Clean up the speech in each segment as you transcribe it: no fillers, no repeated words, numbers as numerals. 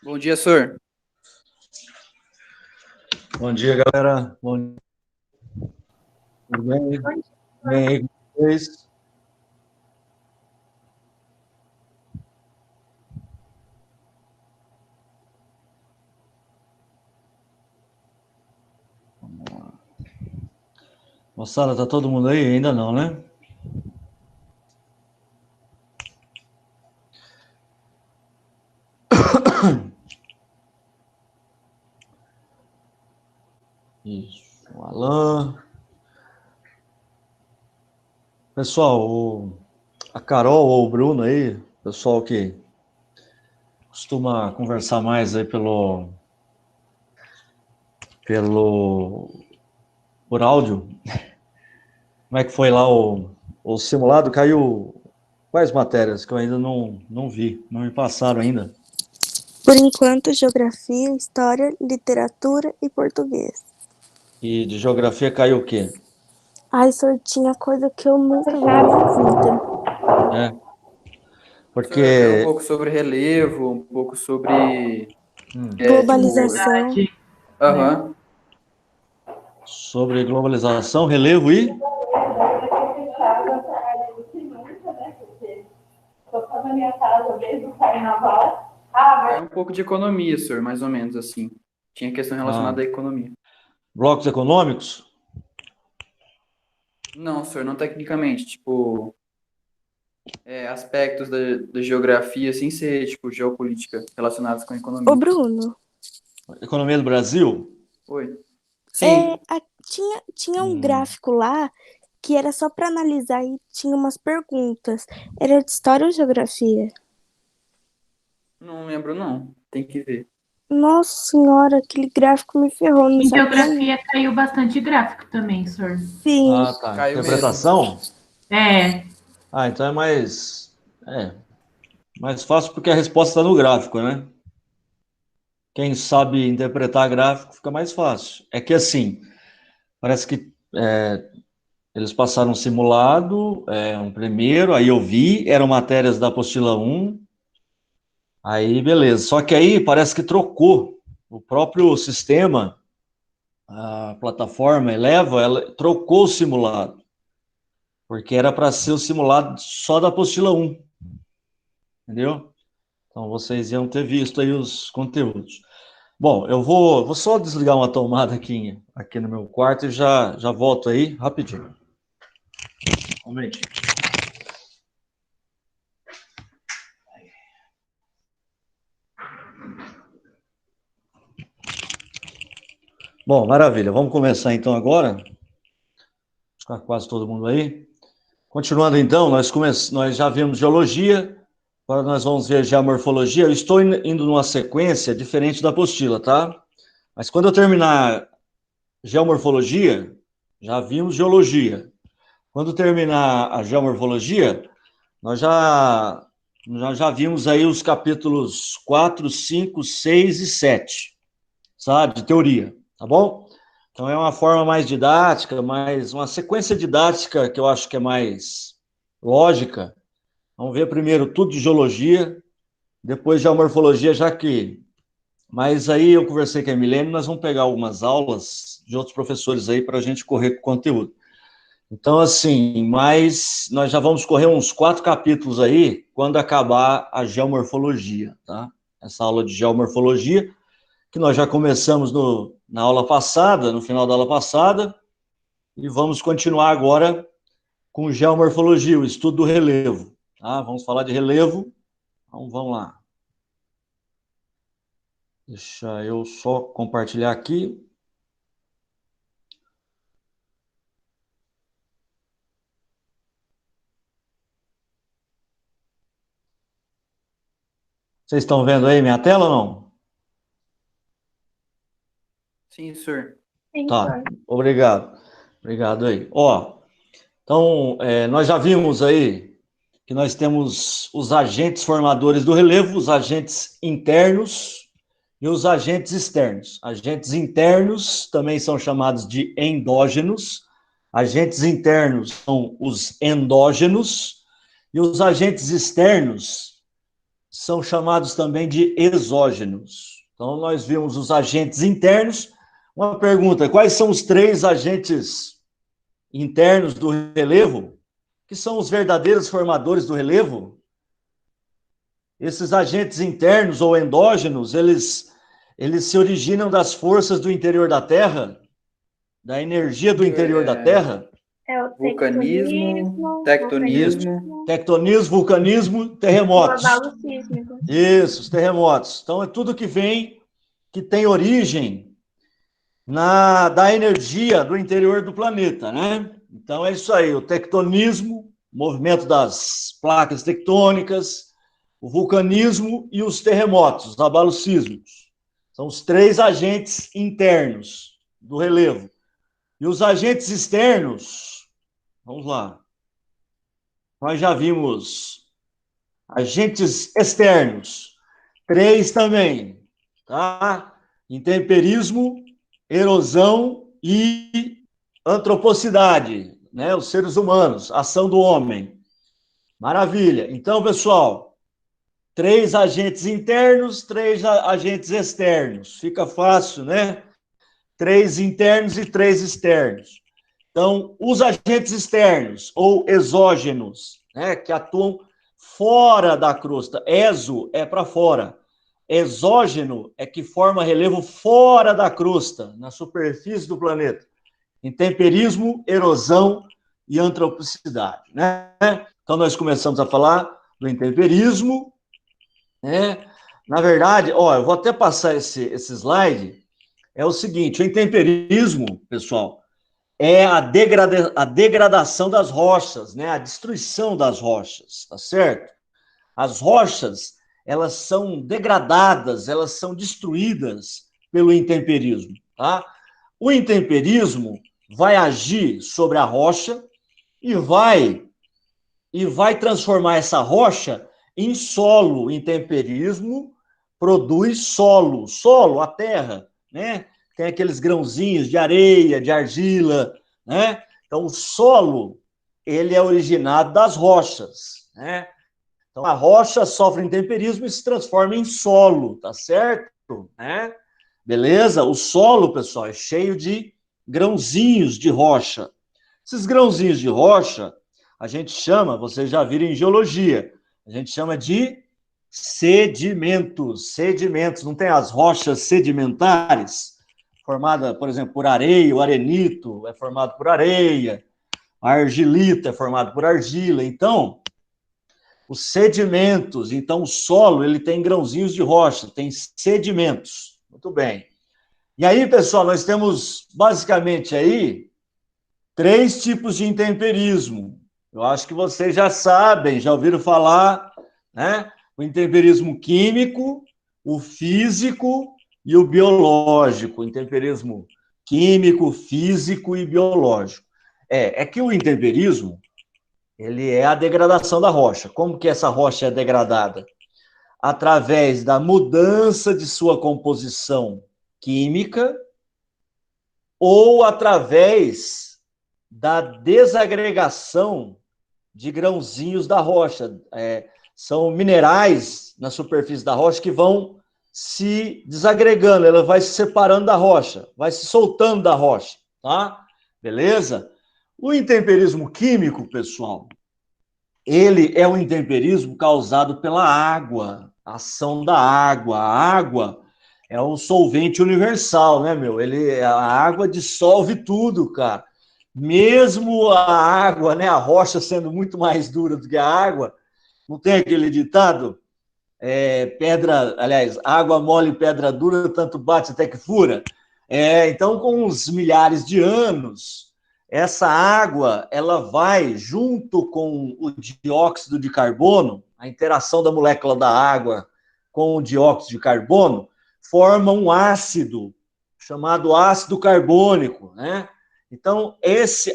Bom dia, senhor. Bom dia, galera. Bom dia. Tudo bem? Bem aí com vocês? Moçada, tá todo mundo aí? Ainda não, né? Isso. O Alan. Pessoal, a Carol ou o Bruno aí, pessoal que costuma conversar mais aí por áudio. Como é que foi lá o simulado? Caiu quais matérias que eu ainda não vi, não me passaram ainda? Por enquanto, geografia, história, literatura e português. E de geografia caiu o quê? Ai, senhor, tinha coisa que eu nunca vi na minha vida. É, Senhor, caiu um porque pouco sobre relevo, um pouco sobre... Globalização. Aham. sobre globalização, relevo e... Caiu um pouco de economia, senhor, mais ou menos assim. Tinha questão relacionada à economia. blocos econômicos? Não, senhor, não tecnicamente. Tipo, aspectos da geografia, sem ser, tipo, geopolítica relacionados com a Ô, economia. Bruno, Economia do Brasil? Oi. Sim. tinha um gráfico lá que era só para analisar e tinha umas perguntas. Era de história ou geografia? Não lembro, não. Tem que ver. Nossa senhora, aquele gráfico me ferrou, não Em sabia nem. geografia caiu bastante gráfico também, senhor. Sim, Ah, tá. Caiu mesmo. Interpretação? É, Ah, então mais fácil porque a resposta está no gráfico, né? Quem sabe interpretar gráfico fica mais fácil. É que assim, parece que eles passaram um simulado, um primeiro, aí eu vi, eram matérias da apostila 1, aí beleza. Só que aí parece que trocou o próprio sistema, a plataforma Eleva, ela trocou o simulado, porque era para ser o simulado só da apostila 1, entendeu? Então vocês iam ter visto aí os conteúdos. Bom, eu vou só desligar uma tomada aqui no meu quarto e já volto aí rapidinho. Um momentinho. Bom, maravilha. Vamos começar então agora. Está quase todo mundo aí. Continuando então, nós já vimos geologia, agora nós vamos ver geomorfologia. Eu estou indo numa sequência diferente da apostila, tá? Mas quando eu terminar geomorfologia, já vimos geologia. Quando terminar a geomorfologia, nós já vimos aí os capítulos 4, 5, 6 e 7, sabe? De teoria, tá bom? Então é uma forma mais didática, mais uma sequência didática que eu acho que é mais lógica. Vamos ver primeiro tudo de geologia, depois geomorfologia, já que... Mas aí eu conversei com a Milene, nós vamos pegar algumas aulas de outros professores aí para a gente correr com o conteúdo. Então, assim, mas nós já vamos correr uns 4 capítulos aí quando acabar a geomorfologia, tá? Essa aula de geomorfologia, que nós já começamos na aula passada, no final da aula passada, e vamos continuar agora com geomorfologia, o estudo do relevo, tá? Vamos falar de relevo, então vamos lá. Deixa eu só compartilhar aqui. Vocês estão vendo aí minha tela ou não? Sim, senhor. Tá, obrigado. Obrigado aí. Ó, então, nós já vimos aí que nós temos os agentes formadores do relevo, os agentes internos e os agentes externos. Agentes internos também são chamados de endógenos, agentes internos são os endógenos, e os agentes externos são chamados também de exógenos. Então, nós vimos os agentes internos. Uma pergunta: quais são os 3 agentes internos do relevo, que são os verdadeiros formadores do relevo? Esses agentes internos ou endógenos, eles se originam das forças do interior da Terra, da energia do interior da Terra. É o Vulcanismo, tectonismo, Tectonismo, vulcanismo, terremotos. o abalo sísmico. Isso, os terremotos. Então, é tudo que vem, que tem origem da energia do interior do planeta, né? Então, é isso aí, o tectonismo, movimento das placas tectônicas, o vulcanismo e os terremotos, os abalos sísmicos. São os 3 agentes internos do relevo. E os agentes externos, vamos lá. Nós já vimos agentes externos, 3 também, tá? Intemperismo, erosão e antropocidade, né? Os seres humanos, ação do homem. Maravilha. Então, pessoal, 3 agentes internos, 3 agentes externos. Fica fácil, né? 3 internos e 3 externos. Então, os agentes externos, ou exógenos, né, que atuam fora da crosta. Exo é para fora. Exógeno é que forma relevo fora da crosta, na superfície do planeta. Intemperismo, erosão e antropocidade, né? Então, nós começamos a falar do intemperismo, né? Na verdade, ó, eu vou até passar esse slide. É o seguinte: o intemperismo, pessoal, é a degradação das rochas, né? A destruição das rochas, tá certo? As rochas, elas são degradadas, elas são destruídas pelo intemperismo, tá? O intemperismo vai agir sobre a rocha e vai transformar essa rocha em solo. O intemperismo produz solo, a terra, né? Tem aqueles grãozinhos de areia, de argila, né? Então, o solo, ele é originado das rochas, né? Então, a rocha sofre intemperismo e se transforma em solo, tá certo? Né? Beleza? O solo, pessoal, é cheio de grãozinhos de rocha. Esses grãozinhos de rocha, a gente chama, vocês já viram em geologia, a gente chama de sedimentos. Sedimentos, não tem as rochas sedimentares? Formada, por exemplo, por areia, o arenito é formado por areia, a argilita é formado por argila. Então, os sedimentos, então o solo, ele tem grãozinhos de rocha, tem sedimentos. Muito bem. E aí, pessoal, nós temos basicamente aí 3 tipos de intemperismo. Eu acho que vocês já sabem, já ouviram falar, né? O intemperismo químico, o físico e o biológico. Intemperismo químico, físico e biológico. É que o intemperismo, ele é a degradação da rocha. Como que essa rocha é degradada? Através da mudança de sua composição química ou através da desagregação de grãozinhos da rocha. São minerais na superfície da rocha que vão se desagregando, ela vai se separando da rocha, vai se soltando da rocha, tá? Beleza? O intemperismo químico, pessoal, ele é um intemperismo causado pela água, a ação da água. A água é um solvente universal, né, meu? A água dissolve tudo, cara. Mesmo a água, né, a rocha sendo muito mais dura do que a água, não tem aquele ditado? Água mole, pedra dura, tanto bate até que fura. Então, com uns milhares de anos, essa água, ela vai, junto com o dióxido de carbono, a interação da molécula da água com o dióxido de carbono, forma um ácido, chamado ácido carbônico, né? Então,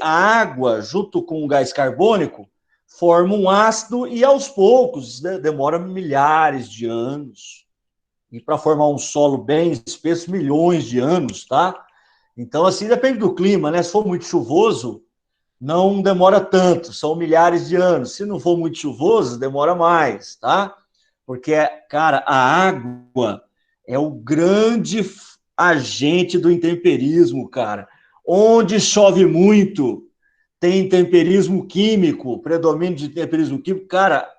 a água, junto com o gás carbônico, forma um ácido e, aos poucos, né, demora milhares de anos. E para formar um solo bem espesso, milhões de anos, tá? Então, assim, depende do clima, né? Se for muito chuvoso, não demora tanto, são milhares de anos. Se não for muito chuvoso, demora mais, tá? Porque, cara, a água é o grande agente do intemperismo, cara. Onde chove muito, tem temperismo químico, predomínio de temperismo químico, cara,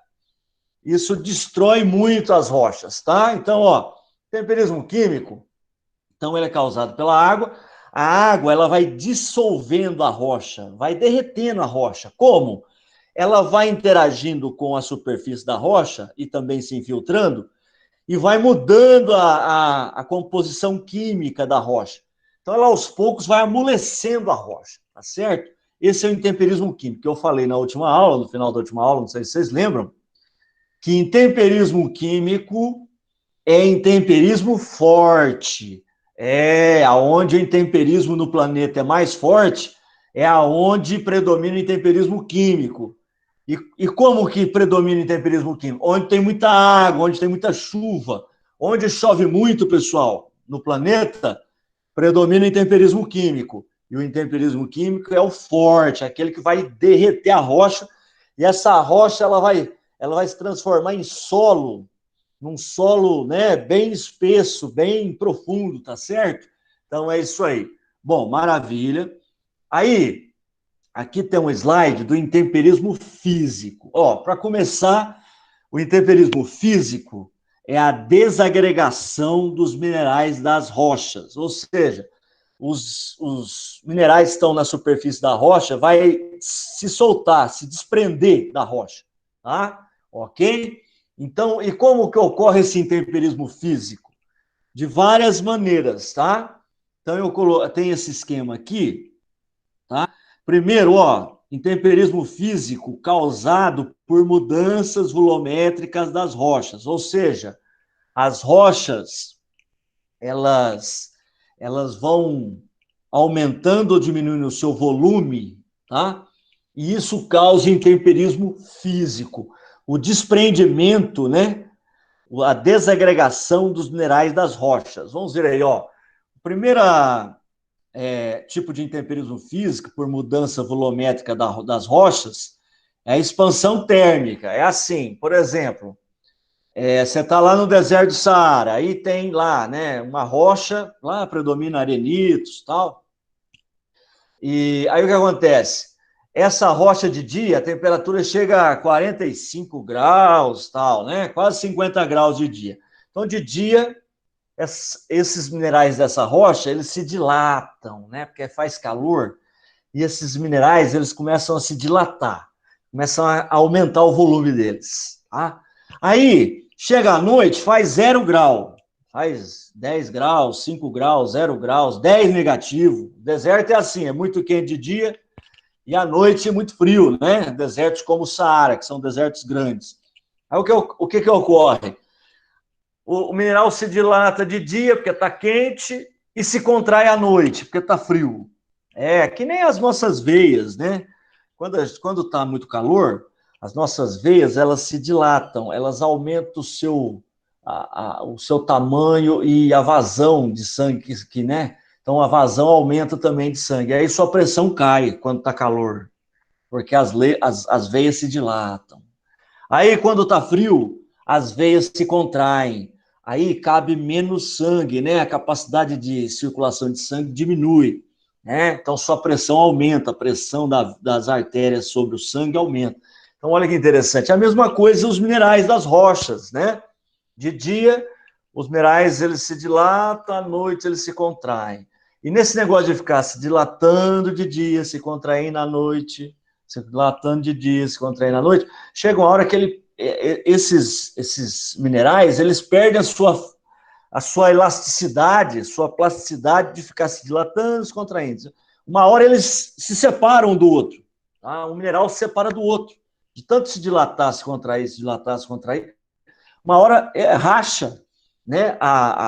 isso destrói muito as rochas, tá? Então, ó, temperismo químico, então ele é causado pela água. A água, ela vai dissolvendo a rocha, vai derretendo a rocha. Como? Ela vai interagindo com a superfície da rocha e também se infiltrando e vai mudando a composição química da rocha. Então, ela aos poucos vai amolecendo a rocha, tá certo? Esse é o intemperismo químico, que eu falei na última aula, no final da última aula, não sei se vocês lembram, que intemperismo químico é intemperismo forte. Aonde o intemperismo no planeta é mais forte, é aonde predomina o intemperismo químico. E como que predomina o intemperismo químico? Onde tem muita água, onde tem muita chuva, onde chove muito, pessoal, no planeta, predomina o intemperismo químico. E o intemperismo químico é o forte, aquele que vai derreter a rocha, e essa rocha ela vai se transformar em solo, num solo, né, bem espesso, bem profundo, tá certo? Então é isso aí. Bom, maravilha. Aí, aqui tem um slide do intemperismo físico. Ó, para começar, o intemperismo físico é a desagregação dos minerais das rochas, ou seja, os minerais que estão na superfície da rocha vai se soltar, se desprender da rocha, tá? Ok? Então, e como que ocorre esse intemperismo físico? De várias maneiras, tá? Então, eu tenho esse esquema aqui, tá? Primeiro, ó, intemperismo físico causado por mudanças volumétricas das rochas, ou seja, as rochas, elas vão aumentando ou diminuindo o seu volume, tá? E isso causa intemperismo físico, o desprendimento, né? A desagregação dos minerais das rochas. Vamos ver aí, ó. O primeiro tipo de intemperismo físico, por mudança volumétrica das rochas, é a expansão térmica. É assim, por exemplo, você está lá no deserto do Saara, aí tem lá, né, uma rocha, lá predomina arenitos e tal. E aí o que acontece? Essa rocha de dia, a temperatura chega a 45 graus, tal, né? Quase 50 graus de dia. Então, de dia, esses minerais dessa rocha, eles se dilatam, né? Porque faz calor, e esses minerais, eles começam a se dilatar, começam a aumentar o volume deles, tá? Aí, chega à noite, faz 0 grau, faz 10 graus, 5 graus, 0 graus, 10 negativo. O deserto é assim, é muito quente de dia e à noite é muito frio, né? Desertos como o Saara, que são desertos grandes. Aí o que ocorre? O mineral se dilata de dia, porque está quente, e se contrai à noite, porque está frio. É que nem as nossas veias, né? Quando está muito calor, as nossas veias, elas se dilatam, elas aumentam o seu tamanho e a vazão de sangue, né? Então, a vazão aumenta também de sangue. Aí sua pressão cai quando está calor, porque as veias se dilatam. Aí, quando está frio, as veias se contraem. Aí cabe menos sangue, né? A capacidade de circulação de sangue diminui, né? Então, sua pressão aumenta, a pressão das artérias sobre o sangue aumenta. Então, olha que interessante. A mesma coisa os minerais das rochas, né? De dia, os minerais eles se dilatam, à noite eles se contraem. E nesse negócio de ficar se dilatando de dia, se contraindo à noite, se dilatando de dia, se contraindo à noite, chega uma hora que esses minerais, eles perdem a sua elasticidade, sua plasticidade de ficar se dilatando, se contraindo. Uma hora eles se separam um do outro. Tá? Um mineral se separa do outro. De tanto se dilatar, se contrair, se dilatar, se contrair, uma hora racha, né,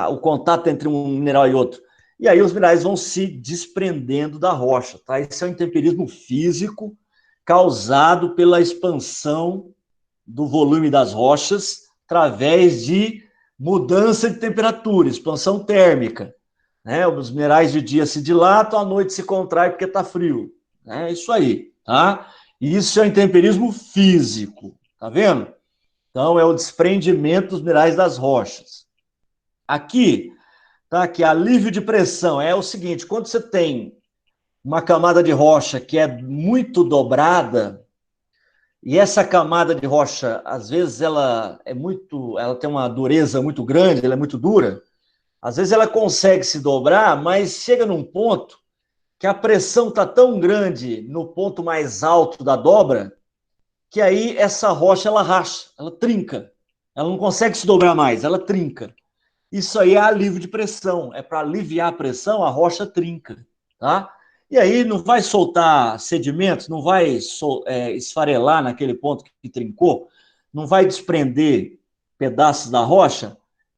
o contato entre um mineral e outro. E aí os minerais vão se desprendendo da rocha. Tá? Esse é o intemperismo físico causado pela expansão do volume das rochas através de mudança de temperatura, expansão térmica. Né? Os minerais de dia se dilatam, à noite se contrai porque está frio. É isso aí, tá? E isso é intemperismo físico, tá vendo? Então, é o desprendimento dos minerais das rochas. Aqui, tá? Aqui, alívio de pressão. É o seguinte, quando você tem uma camada de rocha que é muito dobrada, e essa camada de rocha, às vezes, ela tem uma dureza muito grande, ela é muito dura, às vezes ela consegue se dobrar, mas chega num ponto que a pressão está tão grande no ponto mais alto da dobra, que aí essa rocha ela racha, ela trinca. Ela não consegue se dobrar mais, ela trinca. Isso aí é alívio de pressão. É para aliviar a pressão, a rocha trinca. Tá? E aí não vai soltar sedimentos, não vai esfarelar naquele ponto que trincou, não vai desprender pedaços da rocha.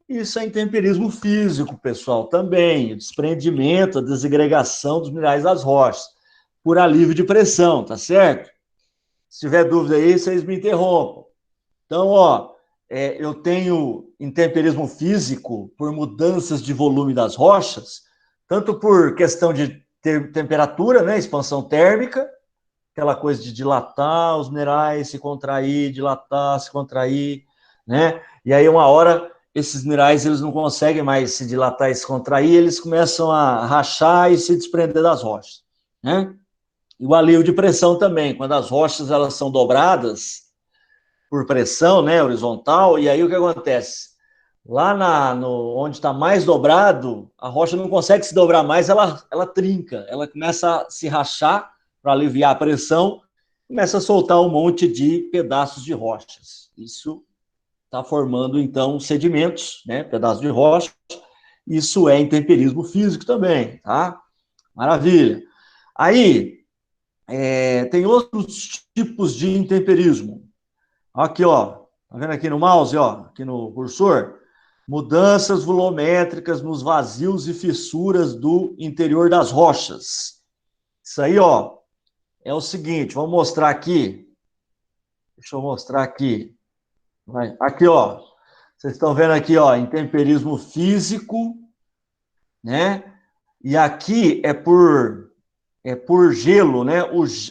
Isso é intemperismo físico, pessoal, também. O desprendimento, a desagregação dos minerais das rochas, por alívio de pressão, tá certo? Se tiver dúvida aí, vocês me interrompam. Então, ó, eu tenho intemperismo físico por mudanças de volume das rochas, tanto por questão de temperatura, né, expansão térmica, aquela coisa de dilatar os minerais, se contrair, dilatar, se contrair, né? E aí, uma hora, esses minerais eles não conseguem mais se dilatar e se contrair, eles começam a rachar e se desprender das rochas, né? E o alívio de pressão também, quando as rochas elas são dobradas por pressão, né, horizontal, e aí o que acontece? Lá onde está mais dobrado, a rocha não consegue se dobrar mais, ela trinca, ela começa a se rachar para aliviar a pressão, começa a soltar um monte de pedaços de rochas. Isso está formando, então, sedimentos, né, pedaços de rocha. Isso é intemperismo físico também, tá? Maravilha. Aí, tem outros tipos de intemperismo. Aqui, ó, tá vendo aqui no mouse, ó, aqui no cursor? Mudanças volumétricas nos vazios e fissuras do interior das rochas. Isso aí, ó, é o seguinte, vamos mostrar aqui. Deixa eu mostrar aqui. Aqui, ó, vocês estão vendo aqui, ó, intemperismo físico, né? E aqui é por gelo, né?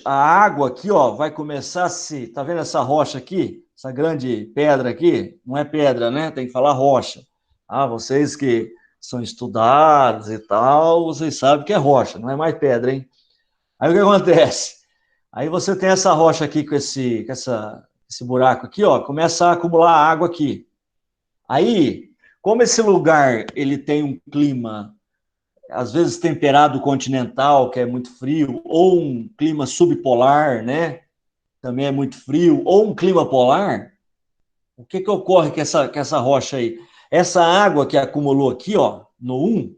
A água aqui, ó, vai começar a se... Tá vendo essa rocha aqui? Essa grande pedra aqui? Não é pedra, né? Tem que falar rocha. Ah, vocês que são estudados e tal, vocês sabem que é rocha, não é mais pedra, hein? Aí o que acontece? Aí você tem essa rocha aqui com esse buraco aqui, ó, começa a acumular água aqui. Aí, como esse lugar ele tem um clima às vezes temperado continental, que é muito frio, ou um clima subpolar, né? Também é muito frio, ou um clima polar, o que ocorre com essa rocha aí? Essa água que acumulou aqui, ó, no 1,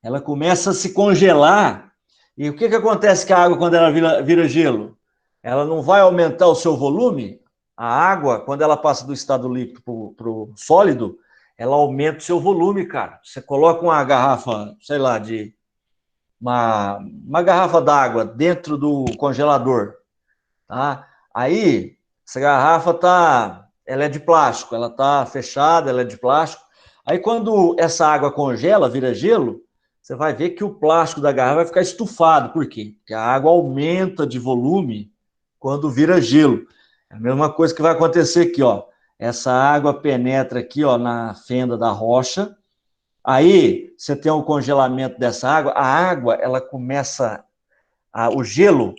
ela começa a se congelar, e o que acontece com a água quando ela vira gelo? Ela não vai aumentar o seu volume? A água, quando ela passa do estado líquido para o sólido, ela aumenta o seu volume, cara. Você coloca uma garrafa, sei lá, uma garrafa d'água dentro do congelador, tá? Aí, essa garrafa ela é de plástico, ela tá fechada, ela é de plástico. Aí, quando essa água congela, vira gelo, você vai ver que o plástico da garrafa vai ficar estufado. Por quê? Porque a água aumenta de volume quando vira gelo. É a mesma coisa que vai acontecer aqui, ó. Essa água penetra aqui, ó, na fenda da rocha. Aí, você tem um congelamento dessa água. A água, ela começa... o gelo...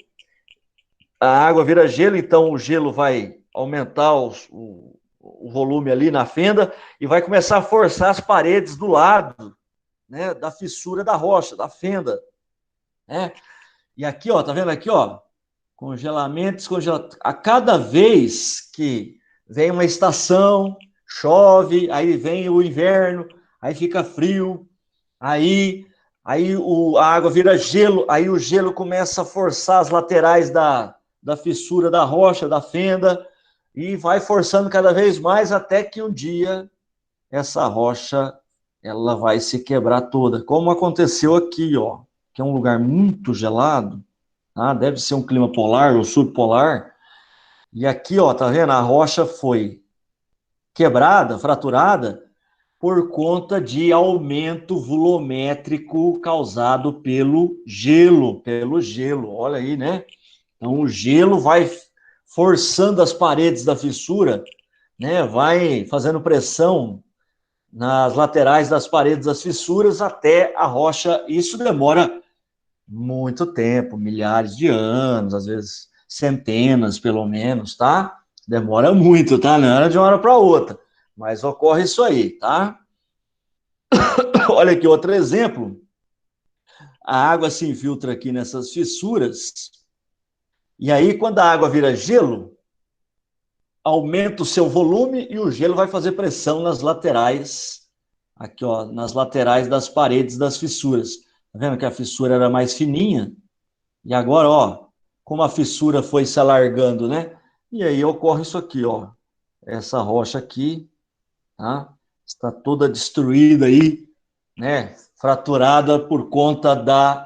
A água vira gelo, então o gelo vai aumentar o volume ali na fenda e vai começar a forçar as paredes do lado, né, da fissura da rocha, da fenda, né? E aqui, ó, tá vendo aqui, ó? Congelamento, descongelamento. A cada vez que vem uma estação, chove, aí vem o inverno, aí fica frio, aí a água vira gelo, aí o gelo começa a forçar as laterais da fissura da rocha, da fenda, e vai forçando cada vez mais até que um dia essa rocha ela vai se quebrar toda, como aconteceu aqui, ó, que é um lugar muito gelado, tá? Deve ser um clima polar ou subpolar, e aqui, ó, tá vendo? A rocha foi quebrada, fraturada, por conta de aumento volumétrico causado pelo gelo, olha aí, né? Então, o gelo vai forçando as paredes da fissura né, vai fazendo pressão nas laterais das paredes das fissuras até a rocha. Isso demora muito tempo, milhares de anos, às vezes centenas, pelo menos, tá? Demora muito, tá? Não é de uma hora para outra, mas ocorre isso aí, tá? Olha aqui outro exemplo. A água se infiltra aqui nessas fissuras, e aí quando a água vira gelo, aumenta o seu volume e o gelo vai fazer pressão nas laterais, aqui ó, nas laterais das paredes das fissuras. Tá vendo que a fissura era mais fininha? E agora, ó, como a fissura foi se alargando, né? E aí ocorre isso aqui, ó. Essa rocha aqui, tá? Está toda destruída aí, né? Fraturada por conta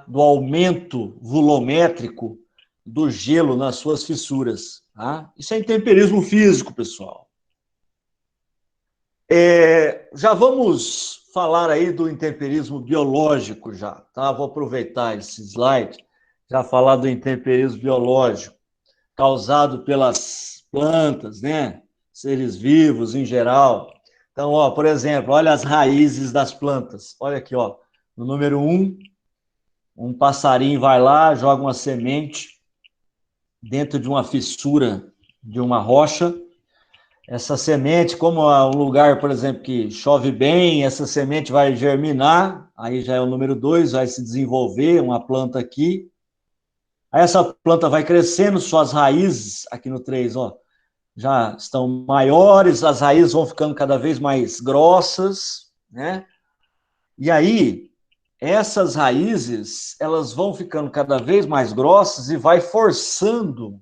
do aumento volumétrico do gelo nas suas fissuras, tá? Isso é intemperismo físico, pessoal. Já vamos falar aí do intemperismo biológico já, tá? Vou aproveitar esse slide, já falar do intemperismo biológico, causado pelas plantas, né? Seres vivos em geral. Então, ó, por exemplo, olha as raízes das plantas. Olha aqui, ó, no número 1, um passarinho vai lá, joga uma semente dentro de uma fissura de uma rocha. Essa semente, como é um lugar, por exemplo, que chove bem, essa semente vai germinar, aí já é o número 2, vai se desenvolver uma planta aqui. Aí essa planta vai crescendo, suas raízes, aqui no 3, ó, já estão maiores, as raízes vão ficando cada vez mais grossas, né? E aí, essas raízes, elas vão ficando cada vez mais grossas e vai forçando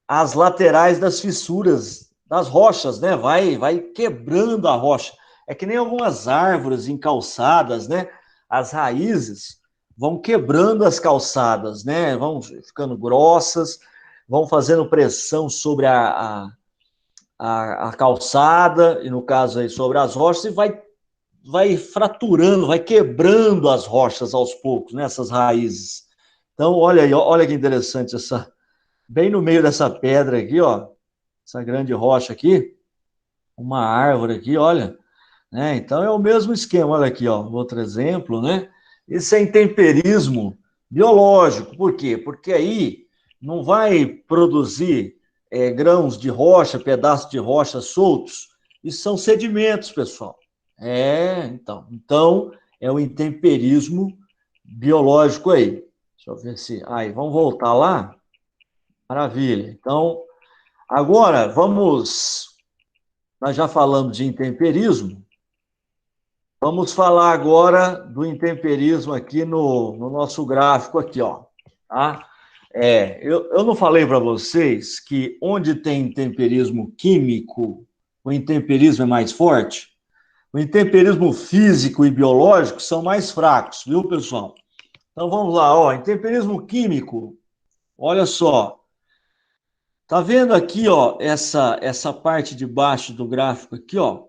as laterais das fissuras das rochas, né? Vai quebrando a rocha. É que nem algumas árvores encalçadas, né? As raízes vão quebrando as calçadas, né? Vão ficando grossas, vão fazendo pressão sobre a calçada, e no caso aí sobre as rochas, e vai fraturando, vai quebrando as rochas aos poucos, né? Essas raízes. Então, olha aí, olha que interessante essa. Bem no meio dessa pedra aqui, ó, essa grande rocha aqui, uma árvore aqui, olha, né? Então é o mesmo esquema, olha aqui, ó, outro exemplo, né? Esse é intemperismo biológico, por quê? Porque aí não vai produzir grãos de rocha, pedaços de rocha soltos, isso são sedimentos, pessoal. Então é o intemperismo biológico aí. Deixa eu ver se... Aí, vamos voltar lá. Maravilha. Então, agora, nós já falamos de intemperismo, vamos falar agora do intemperismo aqui no nosso gráfico aqui, ó. Tá? Eu não falei para vocês que onde tem intemperismo químico, o intemperismo é mais forte? O intemperismo físico e biológico são mais fracos, viu, pessoal? Então, vamos lá, ó, intemperismo químico, olha só. Tá vendo aqui, ó, essa parte de baixo do gráfico aqui, ó?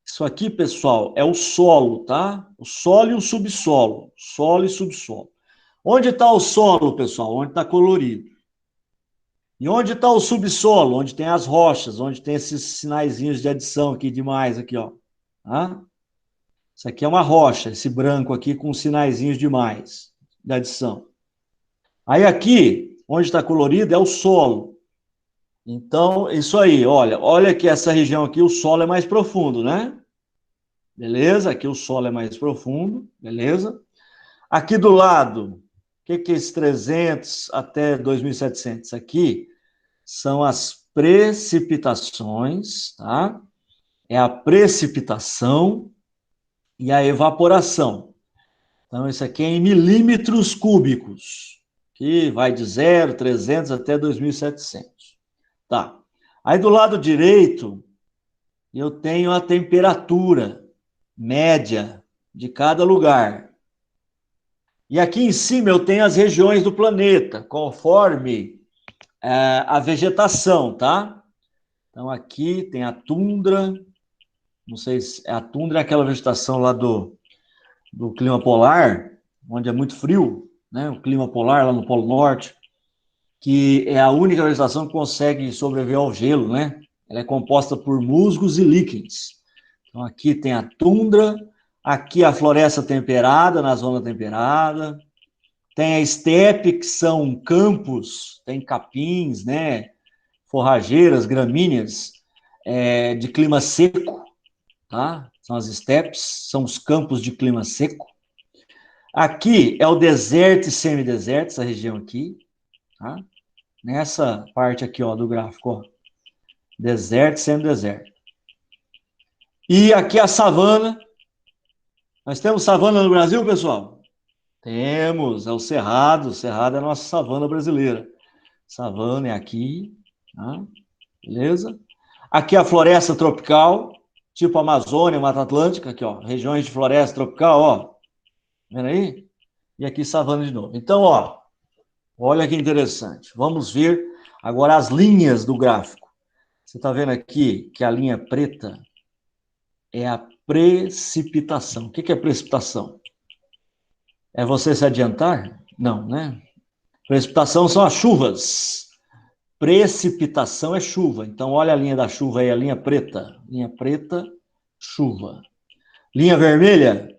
Isso aqui, pessoal, é o solo, tá? O solo e o subsolo. Solo e subsolo. Onde está o solo, pessoal? Onde está colorido. E onde está o subsolo? Onde tem as rochas, onde tem esses sinaizinhos de adição aqui demais, aqui, ó. Tá? Isso aqui é uma rocha, esse branco aqui com sinaizinhos demais de adição. Aí aqui, onde está colorido, é o solo. Então, isso aí, olha que essa região aqui, o solo é mais profundo, né? Beleza? Aqui o solo é mais profundo, beleza? Aqui do lado, o que é esse 300 até 2.700? Aqui são as precipitações, tá? É a precipitação e a evaporação. Então, isso aqui é em milímetros cúbicos, que vai de 0, 300 até 2.700. Tá. Aí do lado direito, eu tenho a temperatura média de cada lugar. E aqui em cima eu tenho as regiões do planeta, conforme a vegetação, tá? Então aqui tem a tundra, não sei se a tundra é aquela vegetação lá do clima polar, onde é muito frio, né? O clima polar lá no Polo Norte, que é a única vegetação que consegue sobreviver ao gelo, né? Ela é composta por musgos e líquens. Então, aqui tem a tundra, aqui a floresta temperada, na zona temperada. Tem a estepe, que são campos, tem capins, né? Forrageiras, gramíneas, de clima seco, tá? São as estepes, são os campos de clima seco. Aqui é o deserto e semideserto, essa região aqui, tá? Nessa parte aqui, ó, do gráfico, ó. Deserto e semideserto. E aqui a savana. Nós temos savana no Brasil, pessoal? Temos, é o Cerrado. O Cerrado é a nossa savana brasileira. Savana é aqui, tá? Beleza? Aqui a floresta tropical, tipo Amazônia, Mata Atlântica, aqui, ó, regiões de floresta tropical, ó. Vendo aí? E aqui savana de novo. Então, ó, olha que interessante. Vamos ver agora as linhas do gráfico. Você está vendo aqui que a linha preta é a precipitação. O que é precipitação? É você se adiantar? Não, né? Precipitação são as chuvas. Precipitação é chuva. Então, olha a linha da chuva aí, a linha preta. Linha preta, chuva. Linha vermelha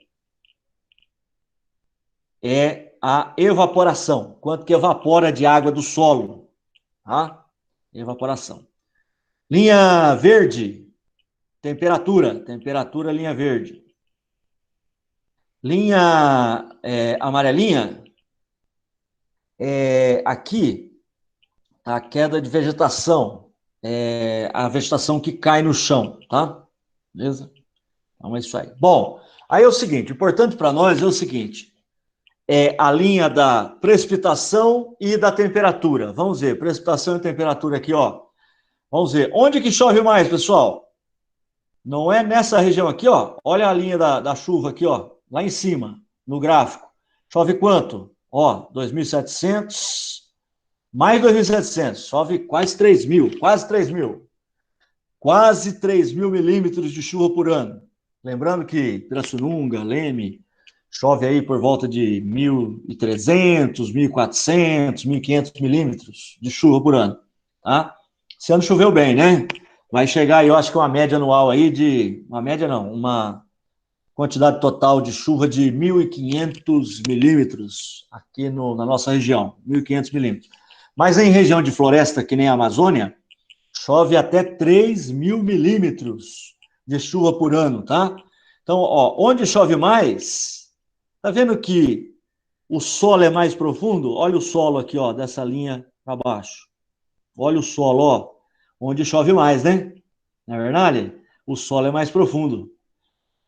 é a evaporação. Quanto que evapora de água do solo. Tá? Evaporação. Linha verde, temperatura. Temperatura, linha verde. Linha amarelinha, aqui, a queda de vegetação. A vegetação que cai no chão, tá? Beleza? Então é isso aí. Bom, aí é o seguinte, o importante para nós é o seguinte, a linha da precipitação e da temperatura. Vamos ver, precipitação e temperatura aqui, ó. Vamos ver, onde que chove mais, pessoal? Não é nessa região aqui, ó. Olha a linha da chuva aqui, ó. Lá em cima, no gráfico. Chove quanto? Ó, 2.700, mais 2.700. Chove quase 3.000, quase 3.000. Quase 3.000 milímetros de chuva por ano. Lembrando que Pirassununga, Leme, chove aí por volta de 1.300, 1.400, 1.500 milímetros de chuva por ano, tá? Esse ano choveu bem, né? Vai chegar aí, eu acho que uma média anual aí de... Uma média não, uma quantidade total de chuva de 1.500 milímetros aqui na nossa região. 1.500 milímetros. Mas em região de floresta, que nem a Amazônia, chove até 3.000 milímetros de chuva por ano, tá? Então, ó, onde chove mais, tá vendo que o solo é mais profundo? Olha o solo aqui, ó, dessa linha para baixo. Olha o solo, ó, onde chove mais, né? Não é verdade? O solo é mais profundo.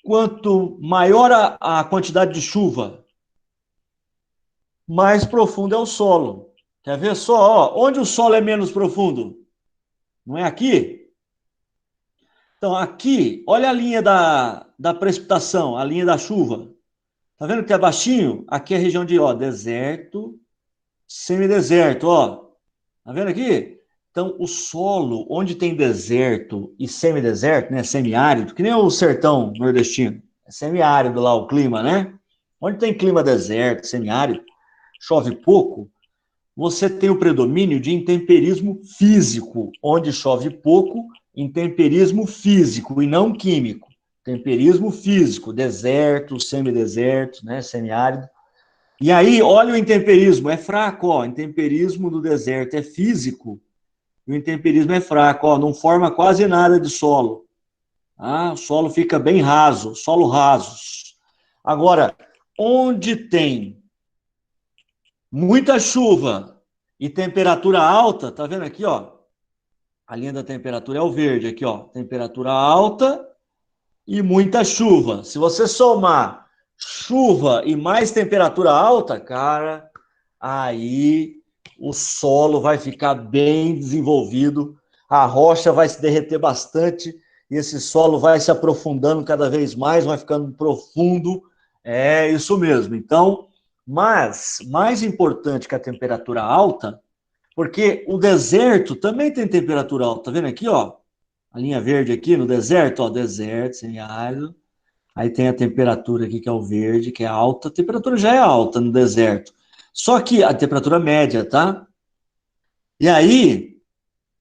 Quanto maior a quantidade de chuva, mais profundo é o solo. Quer ver só, ó, onde o solo é menos profundo? Não é aqui? Então, aqui, olha a linha da precipitação, a linha da chuva. Tá vendo que é baixinho? Aqui é a região de, ó, deserto, semideserto, ó. Tá vendo aqui? Então, o solo, onde tem deserto e semideserto, né, semiárido, que nem o sertão nordestino, é semiárido lá o clima, né? Onde tem clima deserto, semiárido, chove pouco, você tem o predomínio de intemperismo físico, onde chove pouco, intemperismo físico e não químico. Temperismo físico, deserto, semideserto, né, semiárido. E aí, olha o intemperismo, é fraco, ó, intemperismo do deserto é físico, e o intemperismo é fraco, ó, não forma quase nada de solo. Ah, o solo fica bem raso, solo rasos. Agora, onde tem muita chuva e temperatura alta, tá vendo aqui, ó? A linha da temperatura é o verde aqui, ó. Temperatura alta e muita chuva. Se você somar chuva e mais temperatura alta, cara, aí o solo vai ficar bem desenvolvido, a rocha vai se derreter bastante, e esse solo vai se aprofundando cada vez mais, vai ficando profundo. É isso mesmo. Então, mas mais importante que a temperatura alta, porque o deserto também tem temperatura alta. Tá vendo aqui, ó? A linha verde aqui no deserto, ó, deserto, semiárido. Aí tem a temperatura aqui, que é o verde, que é alta. A temperatura já é alta no deserto. Só que a temperatura média, tá? E aí,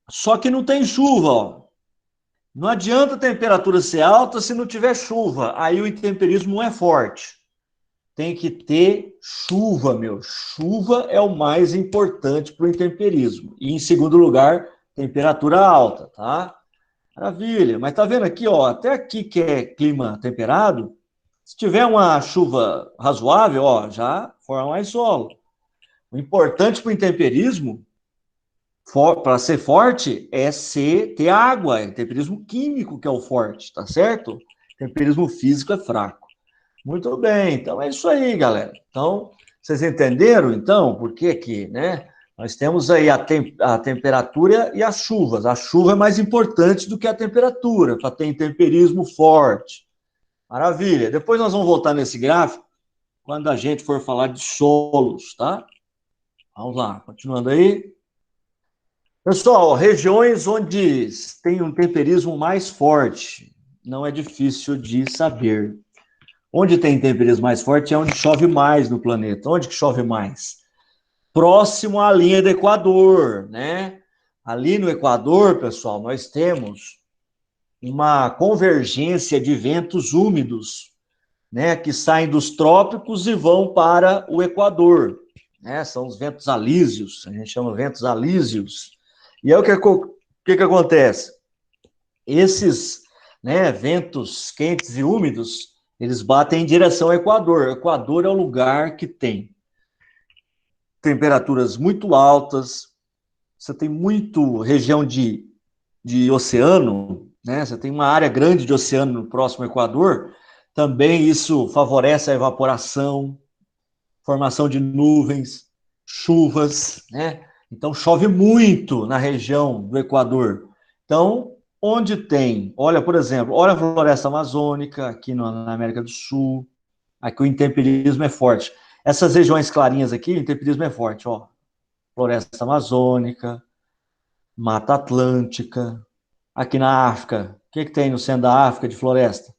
só que não tem chuva, ó. Não adianta a temperatura ser alta se não tiver chuva. Aí o intemperismo não é forte. Tem que ter chuva, meu. Chuva é o mais importante para o intemperismo. E, em segundo lugar, temperatura alta, tá? Maravilha. Mas tá vendo aqui, ó, até aqui que é clima temperado, se tiver uma chuva razoável, ó, já forma mais solo. O importante para o intemperismo, para ser forte, é ter água. É o temperismo químico que é o forte, tá certo? O temperismo físico é fraco. Muito bem, então é isso aí, galera. Então, vocês entenderam, então, por que que, né? Nós temos aí a temperatura e as chuvas. A chuva é mais importante do que a temperatura, para ter temperismo forte. Maravilha. Depois nós vamos voltar nesse gráfico quando a gente for falar de solos, tá? Vamos lá, continuando aí. Pessoal, regiões onde tem um temperismo mais forte, não é difícil de saber. Onde tem temperismo mais forte é onde chove mais no planeta. Onde que chove mais? Próximo à linha do Equador, né? Ali no Equador, pessoal, nós temos uma convergência de ventos úmidos, né, que saem dos trópicos e vão para o Equador, né? São os ventos alísios, a gente chama ventos alísios. E é o que acontece? Esses, né, ventos quentes e úmidos, eles batem em direção ao Equador. O Equador é o lugar que tem temperaturas muito altas, você tem muito região de oceano, né? Você tem uma área grande de oceano no próximo Equador, também isso favorece a evaporação, formação de nuvens, chuvas, né? Então chove muito na região do Equador. Então, onde tem, olha, por exemplo, olha a floresta amazônica aqui na América do Sul, aqui o intemperismo é forte. Essas regiões clarinhas aqui, o intemperismo é forte, ó. Floresta amazônica, Mata Atlântica. Aqui na África, o que tem no centro da África de floresta?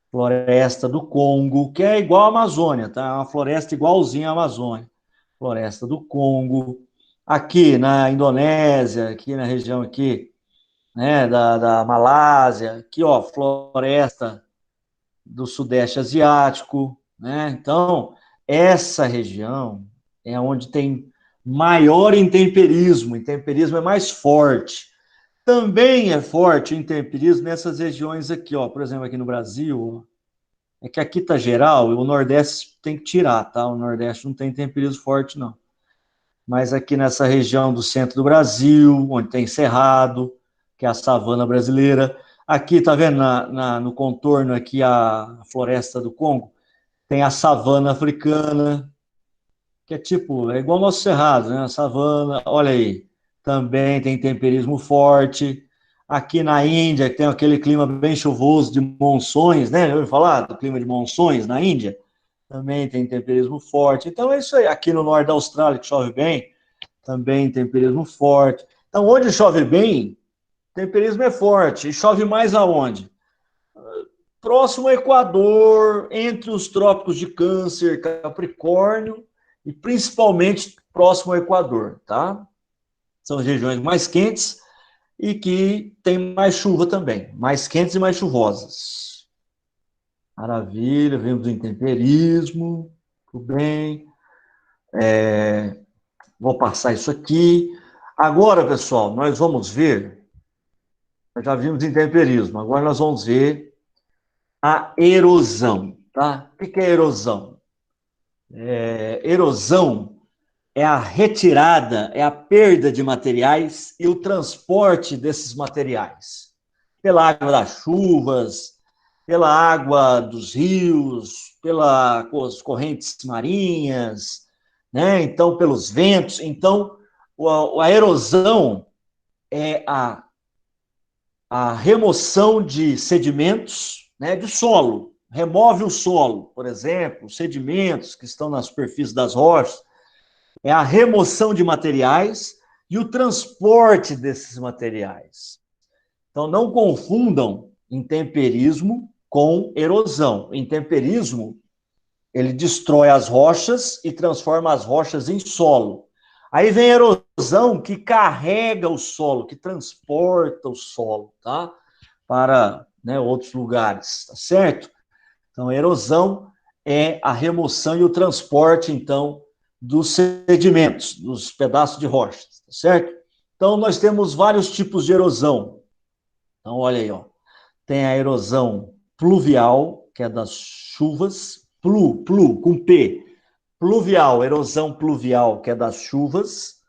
Floresta do Congo, que é igual à Amazônia, tá? É uma floresta igualzinha à Amazônia. Floresta do Congo. Aqui na Indonésia, aqui na região aqui, né, da Malásia, aqui, ó, floresta do Sudeste Asiático, né? Então, essa região é onde tem maior intemperismo. O intemperismo é mais forte. Também é forte o intemperismo nessas regiões aqui, ó. Por exemplo, aqui no Brasil, é que aqui tá geral, e o Nordeste tem que tirar, tá? O Nordeste não tem temperismo forte, não. Mas aqui nessa região do centro do Brasil, onde tem Cerrado, que é a savana brasileira. Aqui, tá vendo, no contorno aqui, a floresta do Congo, tem a savana africana, que é tipo, é igual ao nosso Cerrado, né? A savana, olha aí, também tem temperismo forte. Aqui na Índia, que tem aquele clima bem chuvoso de monções, né? Já ouviu falar do clima de monções na Índia? Também tem temperismo forte. Então é isso aí. Aqui no norte da Austrália, que chove bem, também temperismo forte. Então, onde chove bem, temperismo é forte. E chove mais aonde? Próximo ao Equador, entre os trópicos de Câncer, Capricórnio, e principalmente próximo ao Equador, tá? São as regiões mais quentes e que tem mais chuva também, mais quentes e mais chuvosas. Maravilha, vemos o intemperismo, tudo bem. Vou passar isso aqui. Agora, pessoal, nós vamos ver, nós já vimos intemperismo, agora nós vamos ver a erosão, tá? O que é erosão? Erosão é a retirada, é a perda de materiais e o transporte desses materiais. Pela água das chuvas, pela água dos rios, pelas correntes marinhas, né? Então, pelos ventos. Então, a erosão é a remoção de sedimentos, né, de solo. Remove o solo, por exemplo, sedimentos que estão na superfície das rochas, é a remoção de materiais e o transporte desses materiais. Então, não confundam intemperismo com erosão. Intemperismo, ele destrói as rochas e transforma as rochas em solo. Aí vem a erosão, que carrega o solo, que transporta o solo, tá? para, né, outros lugares, tá certo? Então, a erosão é a remoção e o transporte, então, dos sedimentos, dos pedaços de rocha, tá certo? Então, nós temos vários tipos de erosão. Então, olha aí, ó. Tem a erosão pluvial, que é das chuvas, com P. Pluvial, erosão pluvial, que é das chuvas.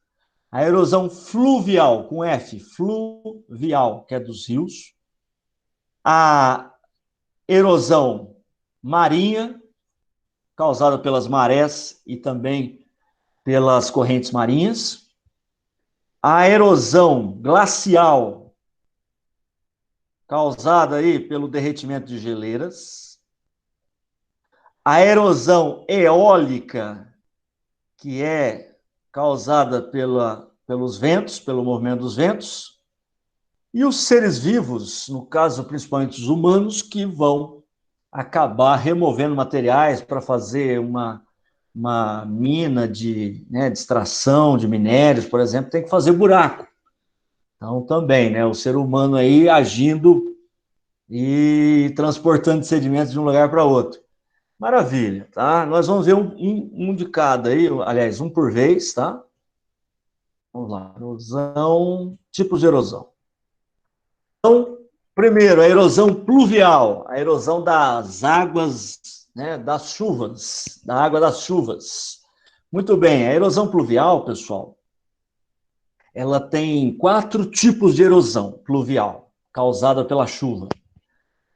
A erosão fluvial, com F, fluvial, que é dos rios. A erosão marinha, causada pelas marés e também pelas correntes marinhas. A erosão glacial, causada aí pelo derretimento de geleiras. A erosão eólica, que é causada pelos ventos, pelo movimento dos ventos. E os seres vivos, no caso principalmente os humanos, que vão acabar removendo materiais para fazer uma mina de, né, de extração de minérios, por exemplo, tem que fazer buraco. Então, também, né, o ser humano aí agindo e transportando sedimentos de um lugar para outro. Maravilha, tá? Nós vamos ver um de cada aí, aliás, um por vez, tá? Vamos lá, erosão, tipos de erosão. Então, primeiro, a erosão pluvial, a erosão das águas, né, das chuvas, da água das chuvas. Muito bem, a erosão pluvial, pessoal, ela tem 4 tipos de erosão pluvial, causada pela chuva.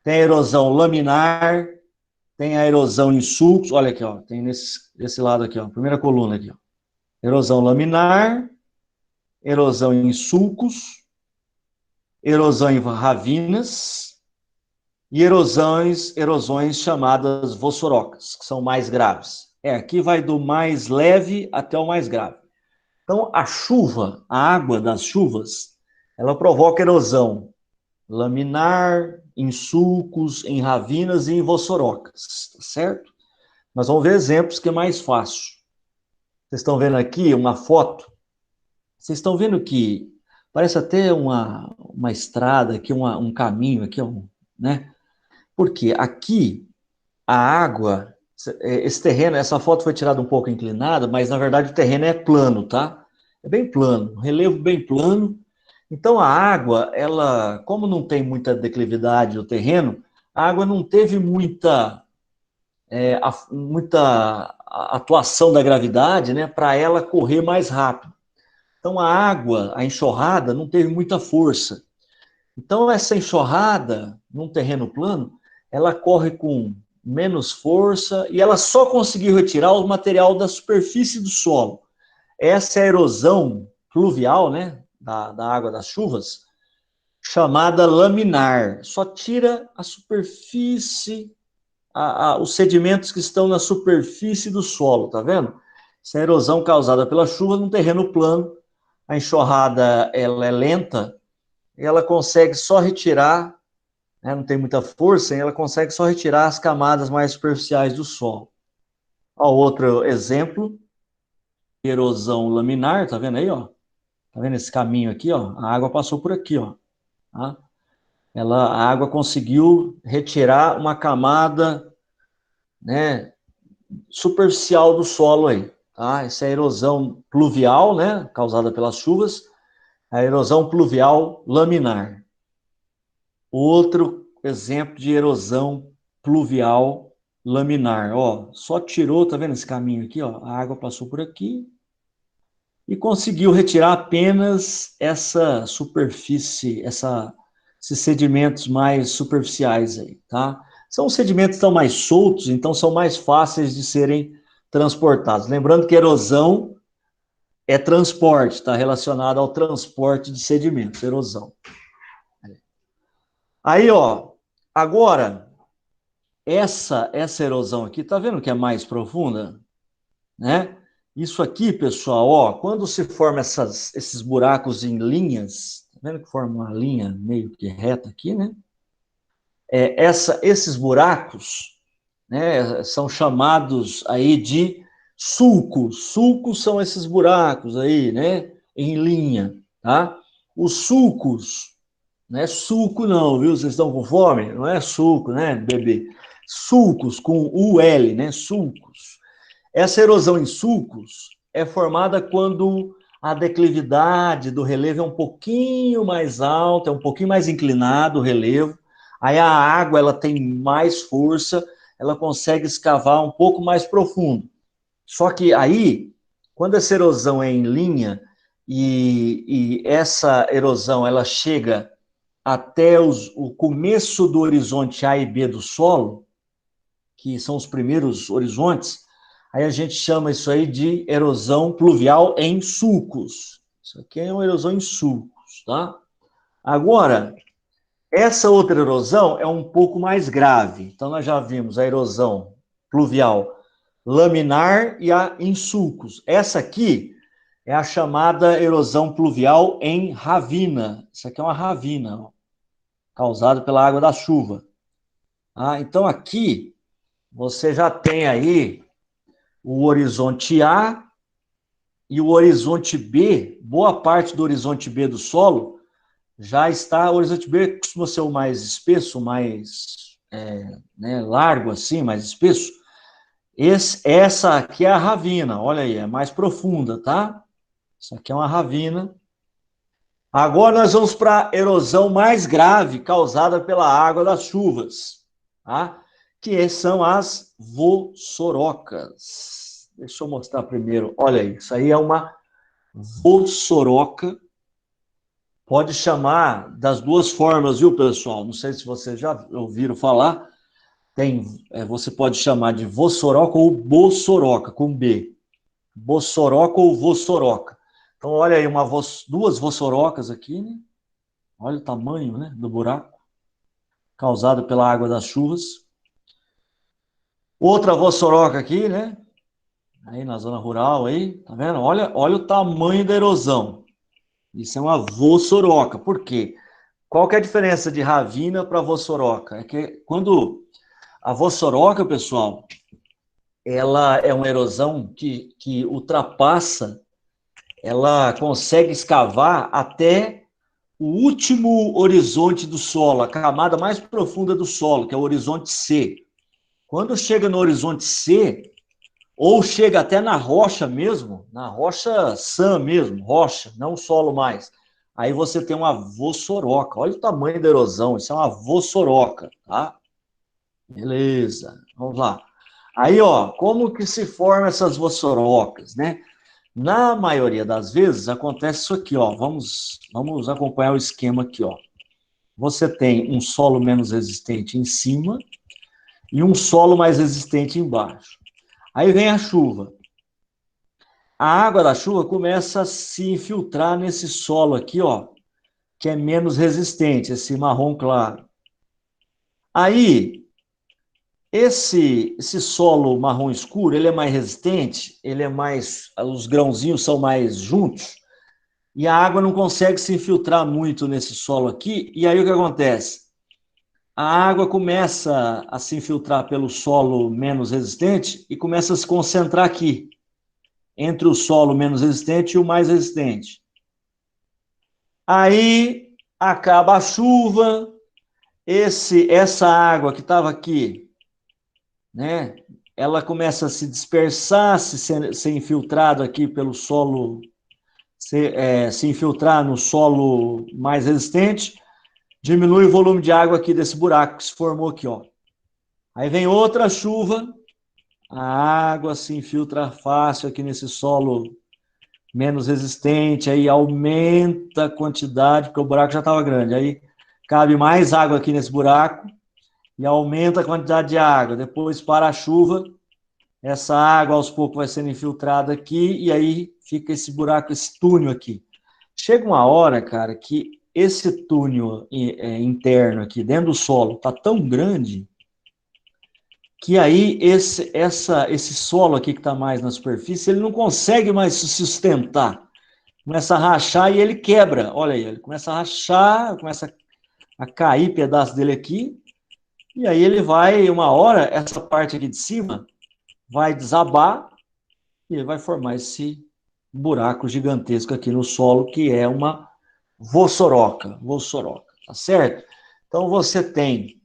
Tem a erosão laminar, tem a erosão em sulcos, olha aqui, ó, tem desse lado aqui, ó, primeira coluna aqui, ó. Erosão laminar, erosão em sulcos, erosão em ravinas e erosões chamadas vossorocas, que são mais graves. Aqui vai do mais leve até o mais grave. Então, a chuva, a água das chuvas, ela provoca erosão laminar, em sulcos, em ravinas e em vossorocas, tá certo? Nós vamos ver exemplos que é mais fácil. Vocês estão vendo aqui uma foto. Vocês estão vendo que parece até uma estrada, aqui um caminho, aqui, né? Porque aqui a água, esse terreno, essa foto foi tirada um pouco inclinada, mas na verdade o terreno é plano, tá? É bem plano, relevo bem plano. Então a água, ela, como não tem muita declividade no terreno, a água não teve muita atuação da gravidade, né, para ela correr mais rápido. Então a água, a enxurrada, não teve muita força. Então essa enxurrada, num terreno plano, ela corre com menos força e ela só conseguiu retirar o material da superfície do solo. Essa é a erosão pluvial, né, da água das chuvas, chamada laminar. Só tira a superfície, os sedimentos que estão na superfície do solo, tá vendo? Essa é a erosão causada pela chuva num terreno plano. A enxurrada, ela é lenta, e ela consegue só retirar, né, não tem muita força, e ela consegue só retirar as camadas mais superficiais do solo. Ó, outro exemplo, erosão laminar, tá vendo aí, ó? Tá vendo esse caminho aqui, ó? A água passou por aqui, ó. Tá? A água conseguiu retirar uma camada, né, superficial do solo aí, tá? Essa é a erosão pluvial, né, causada pelas chuvas, a erosão pluvial laminar. Outro exemplo de erosão pluvial laminar, ó, só tirou, tá vendo esse caminho aqui, ó? A água passou por aqui e conseguiu retirar apenas essa superfície, esses sedimentos mais superficiais aí, tá? São sedimentos que estão mais soltos, então são mais fáceis de serem transportados. Lembrando que erosão é transporte, está relacionado ao transporte de sedimentos, erosão. Aí, ó, agora, essa erosão aqui, tá vendo que é mais profunda? Né? Isso aqui, pessoal, ó, quando se forma esses buracos em linhas, tá vendo que forma uma linha meio que reta aqui, né? Esses buracos, né, são chamados aí de sulcos. Sulcos são esses buracos aí, né, em linha, tá? Os sulcos, Não é suco não, viu? Vocês estão com fome? Não é suco, né, bebê? Sulcos, com UL, né? Sulcos. Essa erosão em sulcos é formada quando a declividade do relevo é um pouquinho mais alta, é um pouquinho mais inclinado o relevo. Aí a água ela tem mais força, ela consegue escavar um pouco mais profundo. Só que aí, quando essa erosão é em linha e essa erosão ela chega até o começo do horizonte A e B do solo, que são os primeiros horizontes, aí a gente chama isso aí de erosão pluvial em sulcos. Isso aqui é uma erosão em sulcos, tá? Agora, essa outra erosão é um pouco mais grave. Então, nós já vimos a erosão pluvial laminar e a em sulcos. Essa aqui é a chamada erosão pluvial em ravina. Isso aqui é uma ravina, ó, causada pela água da chuva. Então, aqui, você já tem aí o horizonte A e o horizonte B. Boa parte do horizonte B do solo já está. O horizonte B costuma ser o mais espesso, mais largo assim, mais espesso. Essa aqui é a ravina, olha aí, é mais profunda, tá? Isso aqui é uma ravina. Agora nós vamos para a erosão mais grave causada pela água das chuvas, tá? Que são as vossorocas. Deixa eu mostrar primeiro. Olha aí, isso aí é uma vossoroca. Pode chamar das duas formas, viu, pessoal? Não sei se vocês já ouviram falar. Você pode chamar de vossoroca ou bossoroca, com B. Bossoroca ou vossoroca. Então, olha aí, duas vossorocas aqui, né? Olha o tamanho, né, do buraco causado pela água das chuvas. Outra vossoroca aqui, né? Aí na zona rural, aí, tá vendo? Olha o tamanho da erosão. Isso é uma vossoroca. Por quê? Qual que é a diferença de ravina para vossoroca? É que quando a vossoroca, pessoal, ela é uma erosão que ultrapassa, ela consegue escavar até o último horizonte do solo, a camada mais profunda do solo, que é o horizonte C. Quando chega no horizonte C, ou chega até na rocha mesmo, na rocha sã mesmo, rocha, não solo mais, aí você tem uma vossoroca. Olha o tamanho da erosão, isso é uma vossoroca, tá? Beleza, vamos lá. Aí, ó, como que se formam essas vossorocas, né? Na maioria das vezes acontece isso aqui, ó. Vamos acompanhar o esquema aqui, ó. Você tem um solo menos resistente em cima e um solo mais resistente embaixo. Aí vem a chuva. A água da chuva começa a se infiltrar nesse solo aqui, ó, que é menos resistente, esse marrom claro. Aí, esse solo marrom escuro, ele é mais resistente, os grãozinhos são mais juntos, e a água não consegue se infiltrar muito nesse solo aqui, e aí o que acontece? A água começa a se infiltrar pelo solo menos resistente e começa a se concentrar aqui, entre o solo menos resistente e o mais resistente. Aí acaba a chuva, essa água que estava aqui, né? Ela começa a se dispersar, ser infiltrada aqui pelo solo, se infiltrar no solo mais resistente, diminui o volume de água aqui desse buraco que se formou aqui, ó. Aí vem outra chuva, a água se infiltra fácil aqui nesse solo menos resistente, aí aumenta a quantidade, porque o buraco já estava grande, aí cabe mais água aqui nesse buraco, e aumenta a quantidade de água. Depois, para a chuva, essa água aos poucos vai sendo infiltrada aqui, e aí fica esse buraco, esse túnel aqui. Chega uma hora, cara, que esse túnel interno aqui, dentro do solo, está tão grande, que aí esse solo aqui que está mais na superfície, ele não consegue mais se sustentar. Começa a rachar e ele quebra. Olha aí, ele começa a rachar, começa a cair pedaço dele aqui, e aí ele vai, uma hora, essa parte aqui de cima vai desabar e ele vai formar esse buraco gigantesco aqui no solo, que é uma vossoroca. tá certo? Então, você tem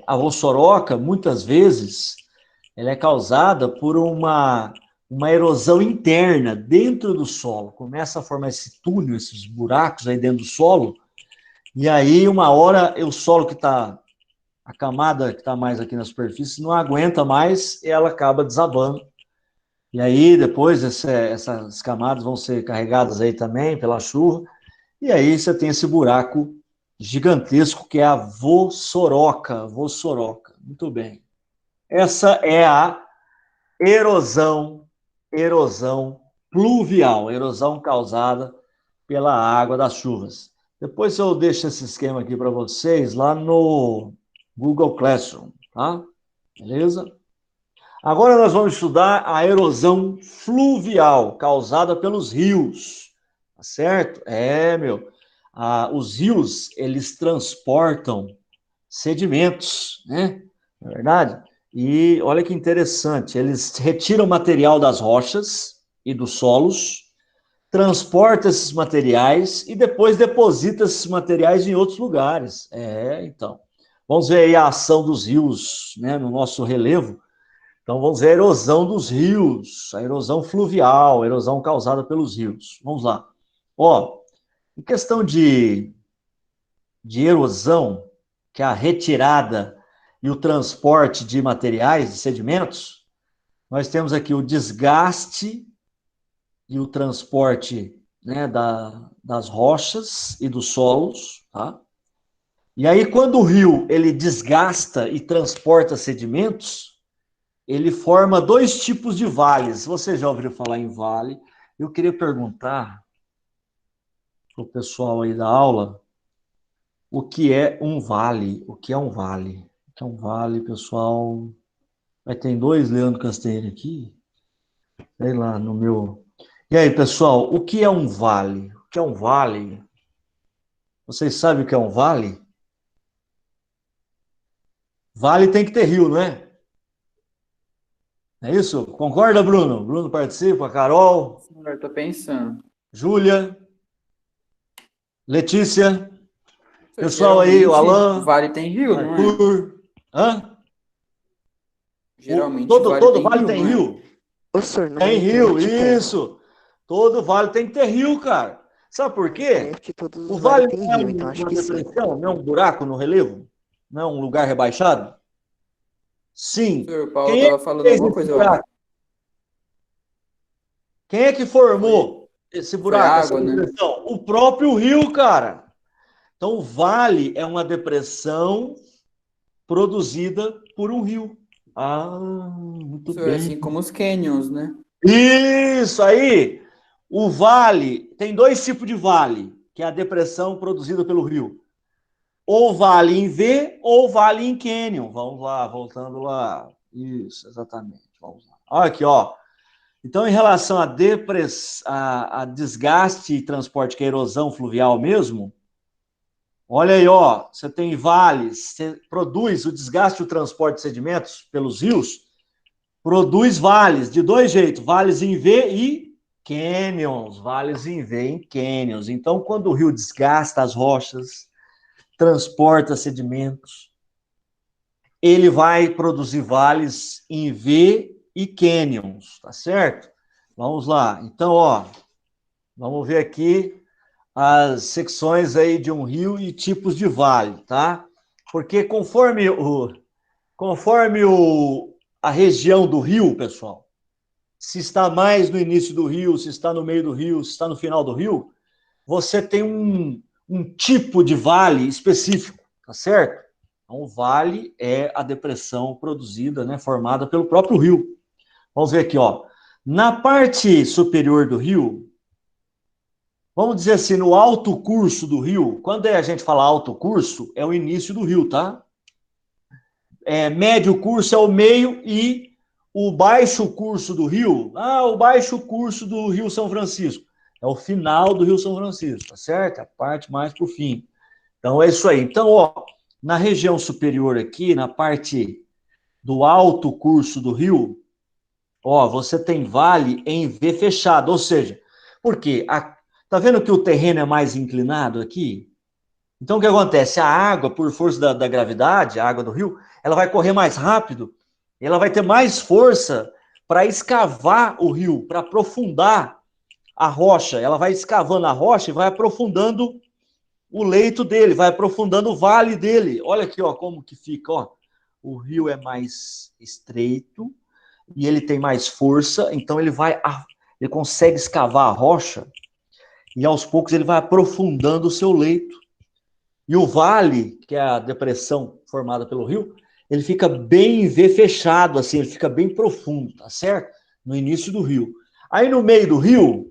a vossoroca, muitas vezes, ela é causada por uma erosão interna dentro do solo. Começa a formar esse túnel, esses buracos aí dentro do solo, e aí, uma hora, o solo que está, a camada que está mais aqui na superfície, não aguenta mais e ela acaba desabando. E aí, depois, essas camadas vão ser carregadas aí também pela chuva, e aí você tem esse buraco gigantesco que é a vossoroca. Vossoroca. Muito bem. Essa é a erosão pluvial, erosão causada pela água das chuvas. Depois eu deixo esse esquema aqui para vocês lá no Google Classroom, tá? Beleza? Agora nós vamos estudar a erosão fluvial causada pelos rios, tá certo? Os rios, eles transportam sedimentos, né? Não é verdade? E olha que interessante, eles retiram material das rochas e dos solos, transportam esses materiais e depois depositam esses materiais em outros lugares. Então. Vamos ver aí a ação dos rios, né, no nosso relevo. Então, vamos ver a erosão dos rios, a erosão fluvial, a erosão causada pelos rios. Vamos lá. Em questão de erosão, que é a retirada e o transporte de materiais, de sedimentos, nós temos aqui o desgaste e o transporte, né, das rochas e dos solos, tá? E aí, quando o rio ele desgasta e transporta sedimentos, ele forma dois tipos de vales. Você já ouviu falar em vale? Eu queria perguntar para o pessoal aí da aula o que é um vale. O que é um vale? O que é um vale, pessoal? Vai ter dois Leandro Castanheira aqui. Sei lá, no meu... E aí, pessoal, o que é um vale? O que é um vale? Vocês sabem o que é um vale? Vale tem que ter rio, não é? É isso? Concorda, Bruno? Bruno participa, Carol, Senhor, tô pensando. Júlia, Letícia, pessoal aí, o Geralmente, Alan, vale tem rio, não é? Arthur. Hã? Geralmente, Todo vale rio, tem não é? rio? Ô, senhor, na Tem rio, Minecraft tem. isso. Todo vale tem que ter rio, cara. Sabe por Na quê? Minecraft todos O os vales vale têm não é rio, então acho uma que sim. depressão, não é um buraco no relevo? Não é um lugar rebaixado? Sim. Senhor, o Paulo Quem é tava que falando fez alguma esse coisa, eu acho. buraco? Quem é que Foi, formou esse foi buraco, essa água, né? depressão? O próprio rio, cara. Então, o vale é uma depressão produzida por um rio. Ah, muito Senhor, bem. assim como os canyons, né? Isso aí! O vale, tem dois tipos de vale, que é a depressão produzida pelo rio. Ou vale em V, ou vale em cânion. Vamos lá, voltando lá. Isso, exatamente. Vamos lá. Olha aqui, ó. Então, em relação a desgaste e transporte, que é erosão fluvial mesmo, olha aí, ó, você tem vales, você produz o desgaste e o transporte de sedimentos pelos rios, produz vales de dois jeitos, vales em V e canyons, vales em V e canyons. Então, quando o rio desgasta as rochas, transporta sedimentos, ele vai produzir vales em V e canyons, tá certo? Vamos lá. Então, ó, vamos ver aqui as secções aí de um rio e tipos de vale, tá? Porque a região do rio, pessoal, se está mais no início do rio, se está no meio do rio, se está no final do rio, você tem um tipo de vale específico, tá certo? Então, o vale é a depressão produzida, né, formada pelo próprio rio. Vamos ver aqui, ó. Na parte superior do rio, vamos dizer assim, no alto curso do rio, quando a gente fala alto curso, é o início do rio, tá? Médio curso é o meio e o baixo curso do rio, o baixo curso do Rio São Francisco, é o final do Rio São Francisco, tá certo? A parte mais pro fim. Então, é isso aí. Então, ó, na região superior aqui, na parte do alto curso do rio, ó, você tem vale em V fechado, ou seja, por quê? Tá vendo que o terreno é mais inclinado aqui? Então, o que acontece? A água, por força da gravidade, a água do rio, ela vai correr mais rápido, ela vai ter mais força para escavar o rio, para aprofundar a rocha. Ela vai escavando a rocha e vai aprofundando o leito dele, vai aprofundando o vale dele. Olha aqui, ó, como que fica, ó. O rio é mais estreito e ele tem mais força, então ele consegue escavar a rocha e aos poucos ele vai aprofundando o seu leito. E o vale, que é a depressão formada pelo rio, ele fica bem fechado, assim, ele fica bem profundo, tá certo? No início do rio. Aí no meio do rio,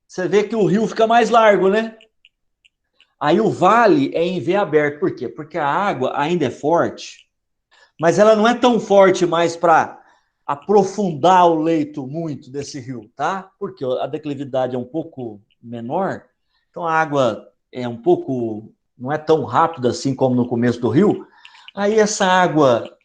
você vê que o rio fica mais largo, né? Aí o vale é em V aberto. Por quê? Porque a água ainda é forte, mas ela não é tão forte mais para aprofundar o leito muito desse rio, tá? Porque a declividade é um pouco menor, então a água é um pouco, não é tão rápida assim como no começo do rio. Aí essa água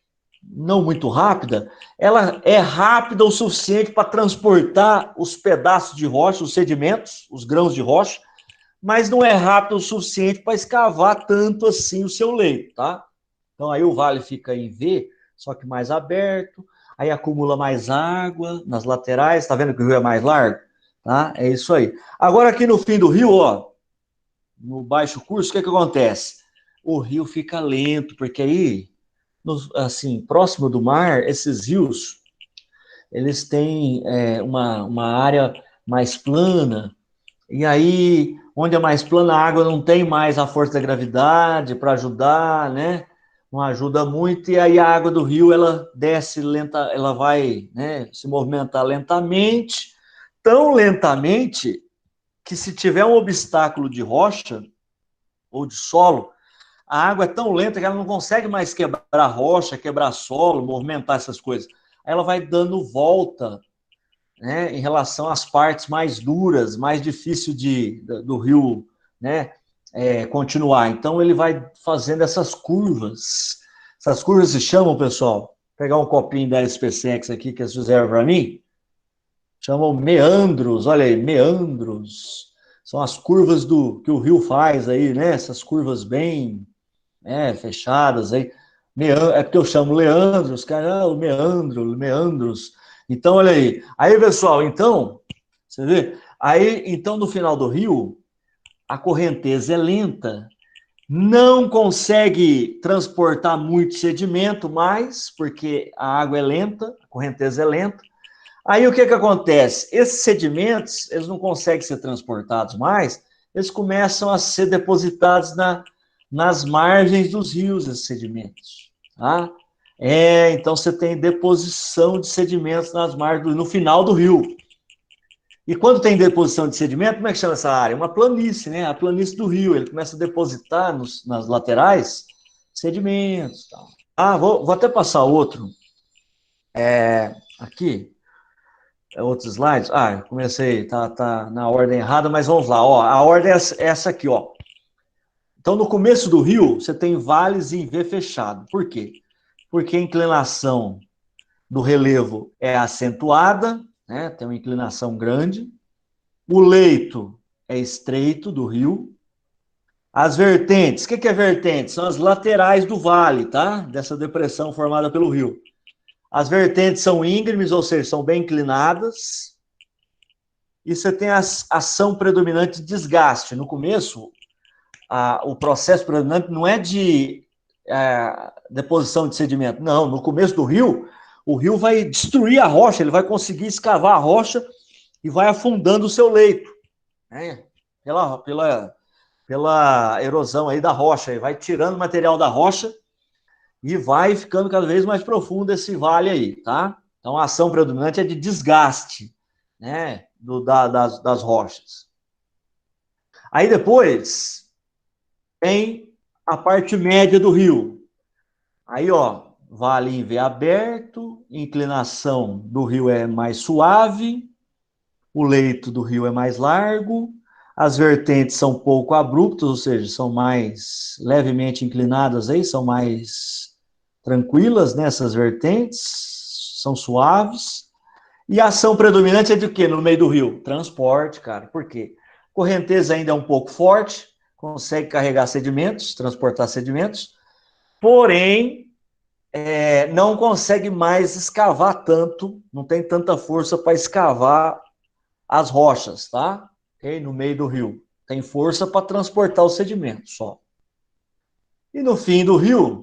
não muito rápida, ela é rápida o suficiente para transportar os pedaços de rocha, os sedimentos, os grãos de rocha, mas não é rápido o suficiente para escavar tanto assim o seu leito, tá? Então aí o vale fica em V, só que mais aberto, aí acumula mais água nas laterais, tá vendo que o rio é mais largo? Tá? É isso aí. Agora aqui no fim do rio, ó, no baixo curso, o que acontece? O rio fica lento, porque aí, assim, próximo do mar, esses rios, eles têm uma área mais plana, e aí, onde é mais plana, a água não tem mais a força da gravidade para ajudar, né? Não ajuda muito, e aí a água do rio, ela desce lenta, ela vai, né, se movimentar lentamente, tão lentamente, que se tiver um obstáculo de rocha ou de solo, a água é tão lenta que ela não consegue mais quebrar rocha, quebrar solo, movimentar essas coisas. Aí ela vai dando volta, né, em relação às partes mais duras, mais difícil do rio, né, continuar. Então ele vai fazendo essas curvas. Essas curvas se chamam, pessoal, vou pegar um copinho da SPSEX aqui que eles fizeram para mim, chamam meandros, olha aí, meandros. São as curvas que o rio faz aí, né? Essas curvas bem, né, fechadas aí. É porque eu chamo Leandros, cara, o meandros. Então, olha aí. Aí, pessoal, então, você vê? Aí, então, no final do rio, a correnteza é lenta, não consegue transportar muito sedimento mais, porque a água é lenta, a correnteza é lenta. Aí, o que acontece? Esses sedimentos, eles não conseguem ser transportados mais, eles começam a ser depositados nas margens dos rios, esses sedimentos. Tá? Então você tem deposição de sedimentos nas margens, no final do rio. E quando tem deposição de sedimento, como é que chama essa área? Uma planície, né? A planície do rio. Ele começa a depositar nas laterais sedimentos. Tal. Vou até passar outro. Aqui. Outros slides. Comecei, tá na ordem errada, mas vamos lá. Ó, a ordem é essa aqui, ó. Então, no começo do rio, você tem vales em V fechado. Por quê? Porque a inclinação do relevo é acentuada, né? Tem uma inclinação grande. O leito é estreito do rio. As vertentes, o que é vertente? São as laterais do vale, tá? Dessa depressão formada pelo rio. As vertentes são íngremes, ou seja, são bem inclinadas. E você tem a ação predominante de desgaste. No começo, o processo predominante não é de deposição de sedimento. Não, no começo do rio, o rio vai destruir a rocha, ele vai conseguir escavar a rocha e vai afundando o seu leito, né? Pela erosão aí da rocha, vai tirando o material da rocha e vai ficando cada vez mais profundo esse vale aí, tá? Então a ação predominante é de desgaste, né, das rochas. Aí depois tem a parte média do rio. Aí, ó, vale em V aberto, inclinação do rio é mais suave, o leito do rio é mais largo, as vertentes são pouco abruptas, ou seja, são mais levemente inclinadas aí, são mais tranquilas nessas vertentes, são suaves. E a ação predominante é de quê no meio do rio? Transporte, cara. Por quê? Correnteza ainda é um pouco forte, consegue carregar sedimentos, transportar sedimentos, porém, não consegue mais escavar tanto, não tem tanta força para escavar as rochas, tá? Okay? No meio do rio. Tem força para transportar os sedimentos só. E no fim do rio,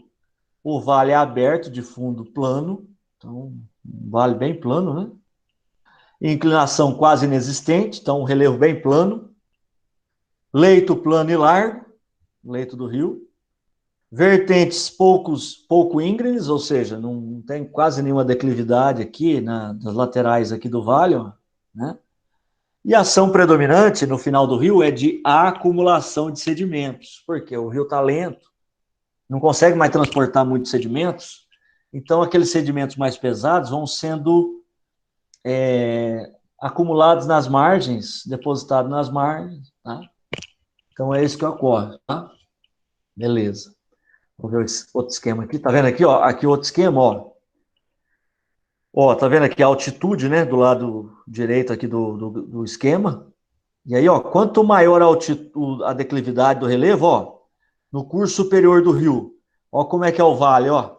o vale é aberto, de fundo plano, então, um vale bem plano, né? Inclinação quase inexistente, então um relevo bem plano. Leito plano e largo, leito do rio. Vertentes pouco íngremes, ou seja, não tem quase nenhuma declividade aqui nas laterais aqui do vale, ó, né? E a ação predominante no final do rio é de acumulação de sedimentos, porque o rio está lento, não consegue mais transportar muitos sedimentos, então aqueles sedimentos mais pesados vão sendo acumulados nas margens, depositados nas margens, tá? Então é isso que ocorre, tá? Beleza. Vou ver outro esquema aqui. Tá vendo aqui, ó? Aqui outro esquema, ó. Ó, tá vendo aqui a altitude, né? Do lado direito aqui do esquema. E aí, ó, quanto maior a altitude, a declividade do relevo, ó, no curso superior do rio, ó como é que é o vale, ó.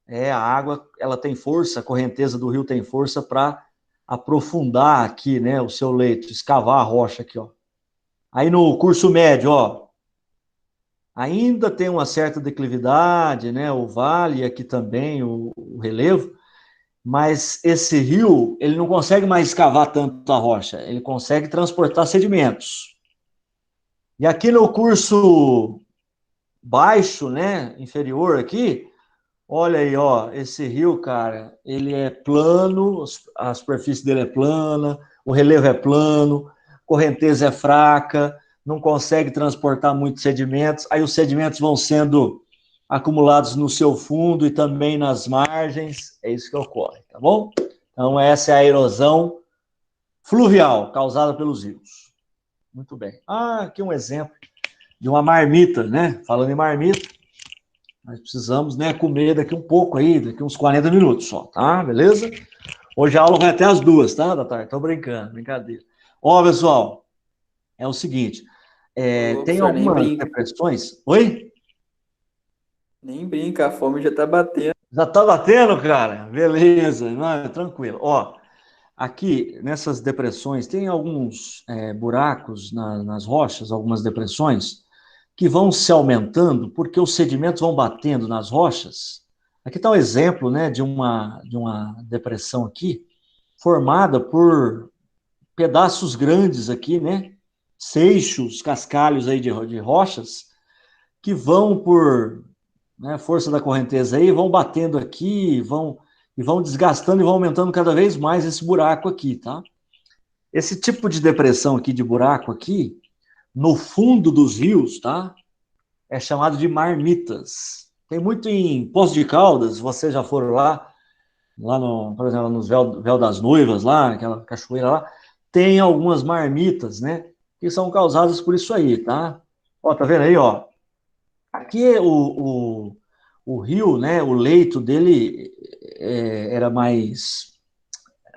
A água, ela tem força, a correnteza do rio tem força para aprofundar aqui, né, o seu leito, escavar a rocha aqui, ó. Aí no curso médio, ó, ainda tem uma certa declividade, né, o vale, aqui também o relevo, mas esse rio, ele não consegue mais escavar tanto a rocha, ele consegue transportar sedimentos. E aqui no curso baixo, né, inferior aqui, olha aí, ó, esse rio, cara, ele é plano, a superfície dele é plana, o relevo é plano, a correnteza é fraca, não consegue transportar muitos sedimentos, aí os sedimentos vão sendo acumulados no seu fundo e também nas margens, é isso que ocorre, tá bom? Então essa é a erosão fluvial causada pelos rios. Muito bem. Aqui um exemplo de uma marmita, né? Falando em marmita, nós precisamos, né, comer daqui um pouco aí, daqui uns 40 minutos só, tá? Beleza? Hoje a aula vai até as 2, tá, da tarde? Tô brincando, brincadeira. Ó, pessoal, é o seguinte, Ô, louco, tem senhor, nem algumas brinca. depressões... Oi? Nem brinca, a fome já tá batendo. Já tá batendo, cara? Beleza, não, tranquilo. Ó, aqui, nessas depressões, tem alguns buracos nas rochas, algumas depressões, que vão se aumentando porque os sedimentos vão batendo nas rochas. Aqui está um exemplo, né, de uma depressão aqui, formada por pedaços grandes aqui, né, seixos, cascalhos aí de rochas, que vão por, né, força da correnteza aí, vão batendo aqui, e vão desgastando e vão aumentando cada vez mais esse buraco aqui, tá? Esse tipo de depressão aqui, de buraco aqui, no fundo dos rios, tá? É chamado de marmitas. Tem muito em Poços de Caldas, vocês já foram lá no, por exemplo, nos Véu das Noivas, lá, naquela cachoeira lá, tem algumas marmitas, né? Que são causadas por isso aí, tá? Ó, tá vendo aí, ó? Aqui o rio, né? O leito dele era mais...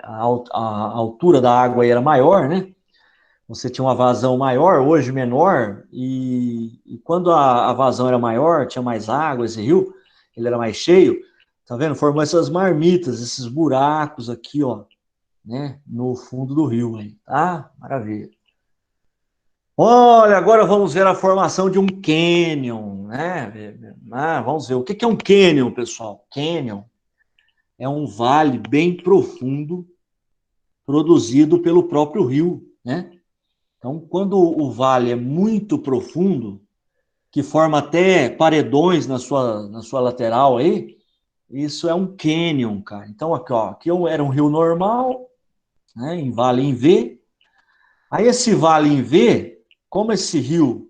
A altura da água aí era maior, né? Você tinha uma vazão maior, hoje menor, e quando a vazão era maior, tinha mais água, esse rio, ele era mais cheio, tá vendo? Formou essas marmitas, esses buracos aqui, ó, né, no fundo do rio, aí, tá? Maravilha. Olha, agora vamos ver a formação de um cânion, né? Vamos ver, o que é um cânion, pessoal? Cânion é um vale bem profundo, produzido pelo próprio rio, né? Então, quando o vale é muito profundo, que forma até paredões na sua lateral aí, isso é um cânion, cara. Então, aqui, ó, aqui era um rio normal, né, em vale em V. Aí esse vale em V, como esse rio,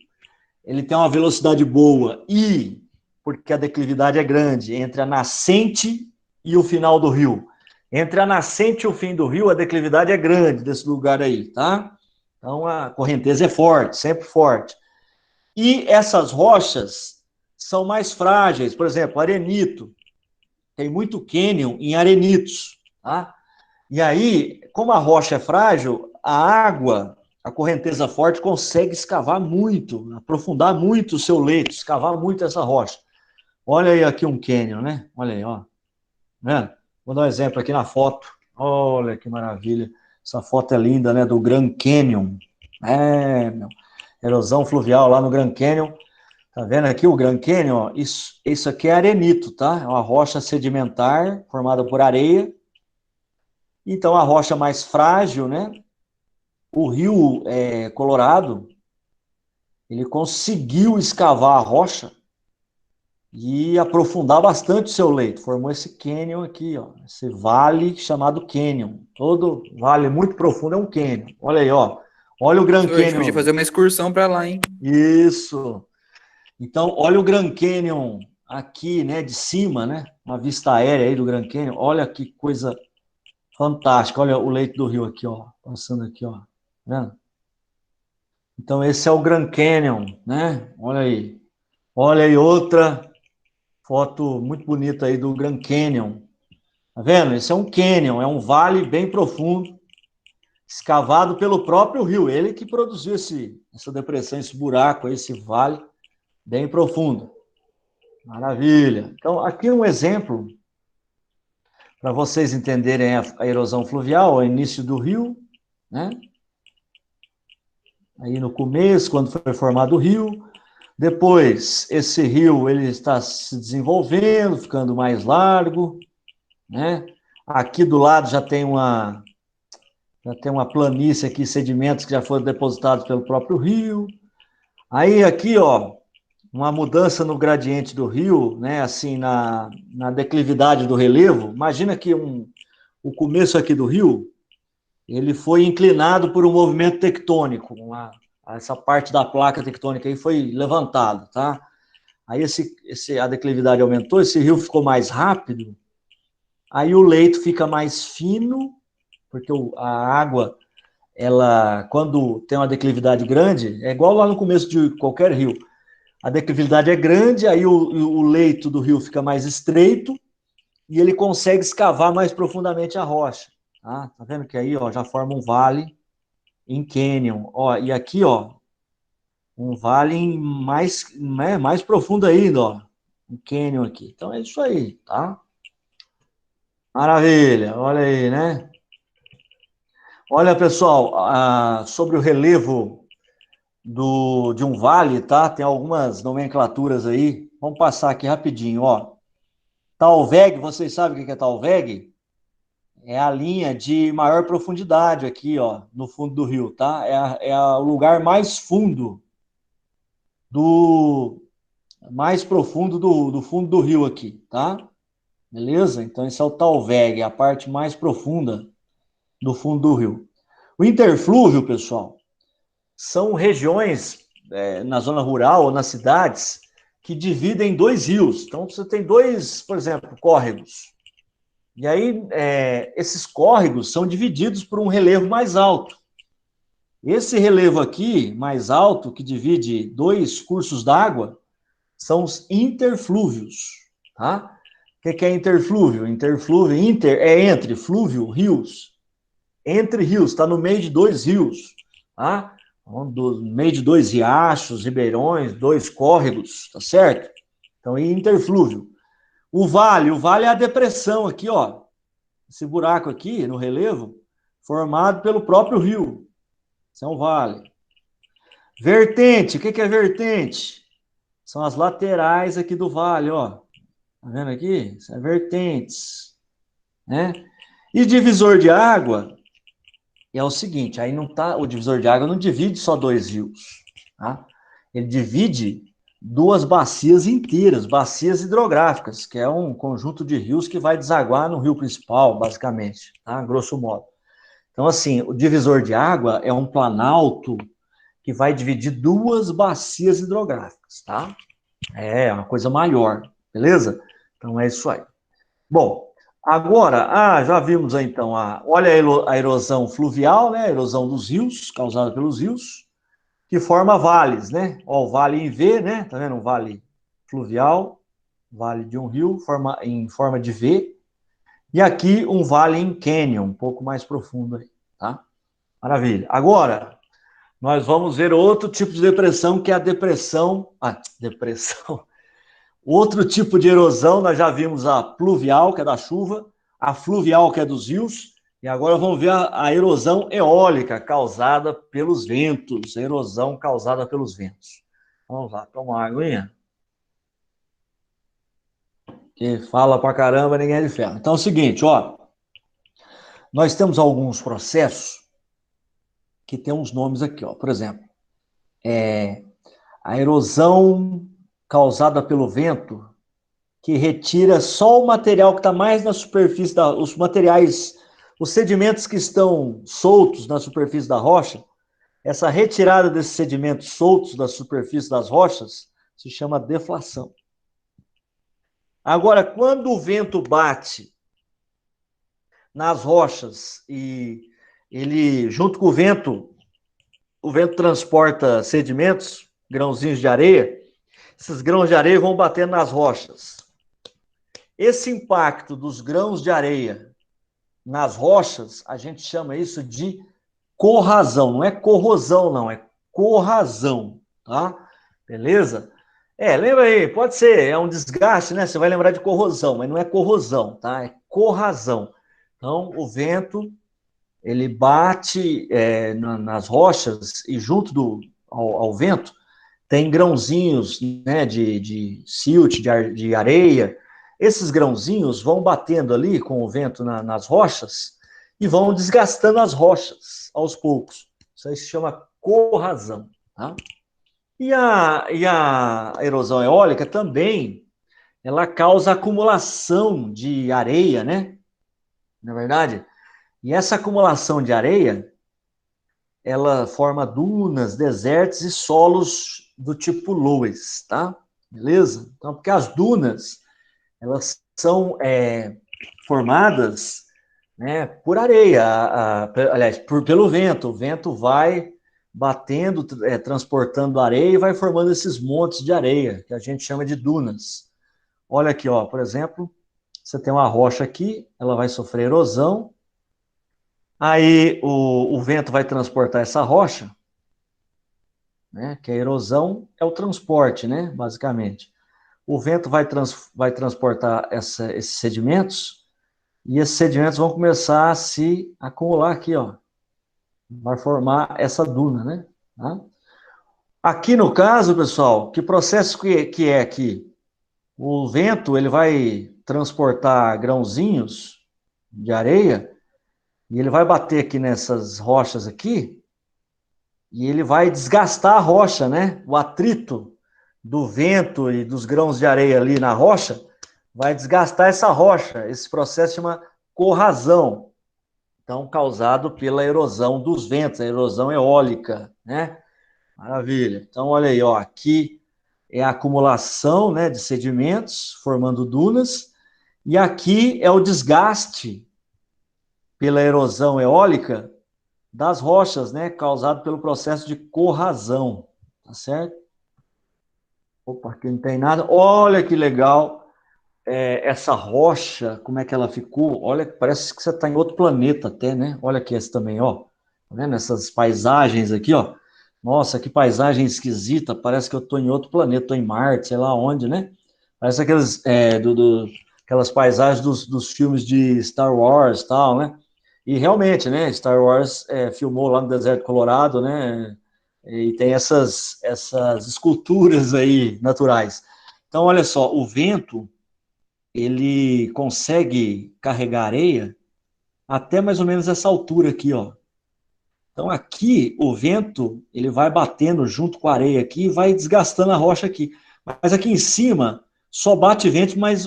ele tem uma velocidade boa e, porque a declividade é grande, entre a nascente e o final do rio. Entre a nascente e o fim do rio, a declividade é grande desse lugar aí, tá? Então, a correnteza é forte, sempre forte. E essas rochas são mais frágeis. Por exemplo, arenito. Tem muito cânion em arenitos. Tá? E aí, como a rocha é frágil, a água a correnteza forte consegue escavar muito, aprofundar muito o seu leito, escavar muito essa rocha. Olha aí aqui um cânion, né? Olha aí, ó. Né? Vou dar um exemplo aqui na foto. Olha que maravilha. Essa foto é linda, né? Do Grand Canyon. Meu. Erosão fluvial lá no Grand Canyon. Tá vendo aqui o Grand Canyon? Ó? Isso aqui é arenito, tá? É uma rocha sedimentar formada por areia. Então, a rocha mais frágil, né? O rio Colorado, ele conseguiu escavar a rocha e aprofundar bastante o seu leito. Formou esse cânion aqui, ó, esse vale chamado cânion. Todo vale muito profundo é um cânion. Olha aí, ó. Olha o Grand Senhor, a gente podia Canyon. fazer uma excursão para lá, hein? Isso. Então, olha o Grand Canyon aqui, né, de cima, né? Uma vista aérea aí do Grand Canyon. Olha que coisa fantástica. Olha o leito do rio aqui, ó, passando aqui, ó. Vendo? Então, esse é o Grand Canyon, né? Olha aí. Olha aí outra foto muito bonita aí do Grand Canyon. Tá vendo? Esse é um canyon, é um vale bem profundo, escavado pelo próprio rio. Ele que produziu essa depressão, esse buraco, esse vale bem profundo. Maravilha. Então, aqui um exemplo para vocês entenderem a erosão fluvial, o início do rio, né? Aí no começo, quando foi formado o rio, depois esse rio ele está se desenvolvendo, ficando mais largo, né? Aqui do lado já tem uma planície aqui, sedimentos que já foram depositados pelo próprio rio. Aí aqui, ó, uma mudança no gradiente do rio, né? Assim na declividade do relevo. Imagina que o começo aqui do rio ele foi inclinado por um movimento tectônico, essa parte da placa tectônica aí foi levantada, tá? Aí a declividade aumentou, esse rio ficou mais rápido, aí o leito fica mais fino, porque a água, ela, quando tem uma declividade grande, é igual lá no começo de qualquer rio, a declividade é grande, aí o leito do rio fica mais estreito, e ele consegue escavar mais profundamente a rocha. Tá vendo que aí, ó, já forma um vale em cânion. Ó, e aqui, ó, um vale mais profundo ainda, ó. Um cânion aqui. Então é isso aí, tá? Maravilha, olha aí, né? Olha, pessoal, sobre o relevo de um vale, tá? Tem algumas nomenclaturas aí. Vamos passar aqui rapidinho, ó. Talveg, vocês sabem o que é Talveg? É a linha de maior profundidade aqui, ó, no fundo do rio, tá? O lugar mais fundo mais profundo do fundo do rio aqui, tá? Beleza? Então esse é o Talveg, a parte mais profunda do fundo do rio. O interflúvio, pessoal, são regiões na zona rural ou nas cidades que dividem dois rios. Então você tem dois, por exemplo, córregos. E aí, esses córregos são divididos por um relevo mais alto. Esse relevo aqui, mais alto, que divide dois cursos d'água, são os interflúvios. Tá? O que é interflúvio? Interflúvio, é entre, flúvio, rios. Entre rios, está no meio de dois rios. Tá? No meio de dois riachos, ribeirões, dois córregos, tá certo? Então, interflúvio. O vale é a depressão aqui, ó. Esse buraco aqui, no relevo, formado pelo próprio rio. Isso é um vale. Vertente, o que é vertente? São as laterais aqui do vale, ó. Tá vendo aqui? Isso é vertentes. Né? E divisor de água é o seguinte, aí não tá, o divisor de água não divide só dois rios. Tá? Ele divide duas bacias inteiras, bacias hidrográficas, que é um conjunto de rios que vai desaguar no rio principal, basicamente, tá? Grosso modo. Então, assim, o divisor de água é um planalto que vai dividir duas bacias hidrográficas, tá? É uma coisa maior, beleza? Então, é isso aí. Bom, agora, já vimos aí, então, olha a erosão fluvial, né? A erosão dos rios, causada pelos rios, que forma vales, né? Ó, o vale em V, né? Tá vendo? Um vale fluvial, vale de um rio, em forma de V. E aqui um vale em cânion, um pouco mais profundo aí, tá? Maravilha. Agora, nós vamos ver outro tipo de depressão, que é a depressão. Depressão. Outro tipo de erosão, nós já vimos a pluvial, que é da chuva, a fluvial, que é dos rios, e agora vamos ver a erosão eólica, causada pelos ventos. A erosão causada pelos ventos. Vamos lá, toma uma aguinha. Que fala pra caramba, ninguém é de ferro. Então é o seguinte, ó. Nós temos alguns processos que tem uns nomes aqui, ó. Por exemplo, a erosão causada pelo vento, que retira só o material que está mais na superfície os materiais, os sedimentos que estão soltos na superfície da rocha. Essa retirada desses sedimentos soltos da superfície das rochas se chama deflação. Agora, quando o vento bate nas rochas e ele, junto com o vento transporta sedimentos, grãozinhos de areia, esses grãos de areia vão batendo nas rochas. Esse impacto dos grãos de areia nas rochas, a gente chama isso de corrasão. Não é corrosão, não, é corrasão, tá? Beleza? Lembra aí, pode ser, é um desgaste, né? Você vai lembrar de corrosão, mas não é corrosão, tá? É corrasão. Então, o vento, ele bate nas rochas e junto ao vento tem grãozinhos, né, de silt, de areia. Esses grãozinhos vão batendo ali com o vento nas rochas e vão desgastando as rochas aos poucos. Isso aí se chama corrasão, tá? E a erosão eólica também, ela causa acumulação de areia, né? Na verdade, e essa acumulação de areia, ela forma dunas, desertos e solos do tipo loess, tá? Beleza? Então, porque as dunas, elas são formadas, né, por areia, aliás, pelo vento. O vento vai batendo, transportando areia e vai formando esses montes de areia, que a gente chama de dunas. Olha aqui, ó, por exemplo, você tem uma rocha aqui, ela vai sofrer erosão, aí o vento vai transportar essa rocha, né, que a erosão é o transporte, né, basicamente. O vento vai transportar esses sedimentos, e esses sedimentos vão começar a se acumular aqui, ó. Vai formar essa duna, né? Tá? Aqui no caso, pessoal, que processo que é aqui? O vento, ele vai transportar grãozinhos de areia, e ele vai bater aqui nessas rochas aqui, e ele vai desgastar a rocha, né? O atrito do vento e dos grãos de areia ali na rocha vai desgastar essa rocha. Esse processo chama corrasão, então causado pela erosão dos ventos, a erosão eólica, né? Maravilha. Então olha aí, ó, aqui é a acumulação, né, de sedimentos formando dunas, e aqui é o desgaste pela erosão eólica das rochas, né, causado pelo processo de corrasão, tá certo? Opa, aqui não tem nada. Olha que legal essa rocha, como é que ela ficou? Olha, parece que você está em outro planeta até, né? Olha aqui esse também, ó. Tá vendo essas paisagens aqui, ó? Nossa, que paisagem esquisita, parece que eu estou em outro planeta, estou em Marte, sei lá onde, né? Parece aquelas paisagens dos filmes de Star Wars e tal, né? E realmente, né? Star Wars filmou lá no deserto Colorado, né? E tem essas esculturas aí naturais. Então, olha só, o vento, ele consegue carregar areia até mais ou menos essa altura aqui, ó. Então, aqui, o vento, ele vai batendo junto com a areia aqui e vai desgastando a rocha aqui. Mas aqui em cima, só bate vento, mas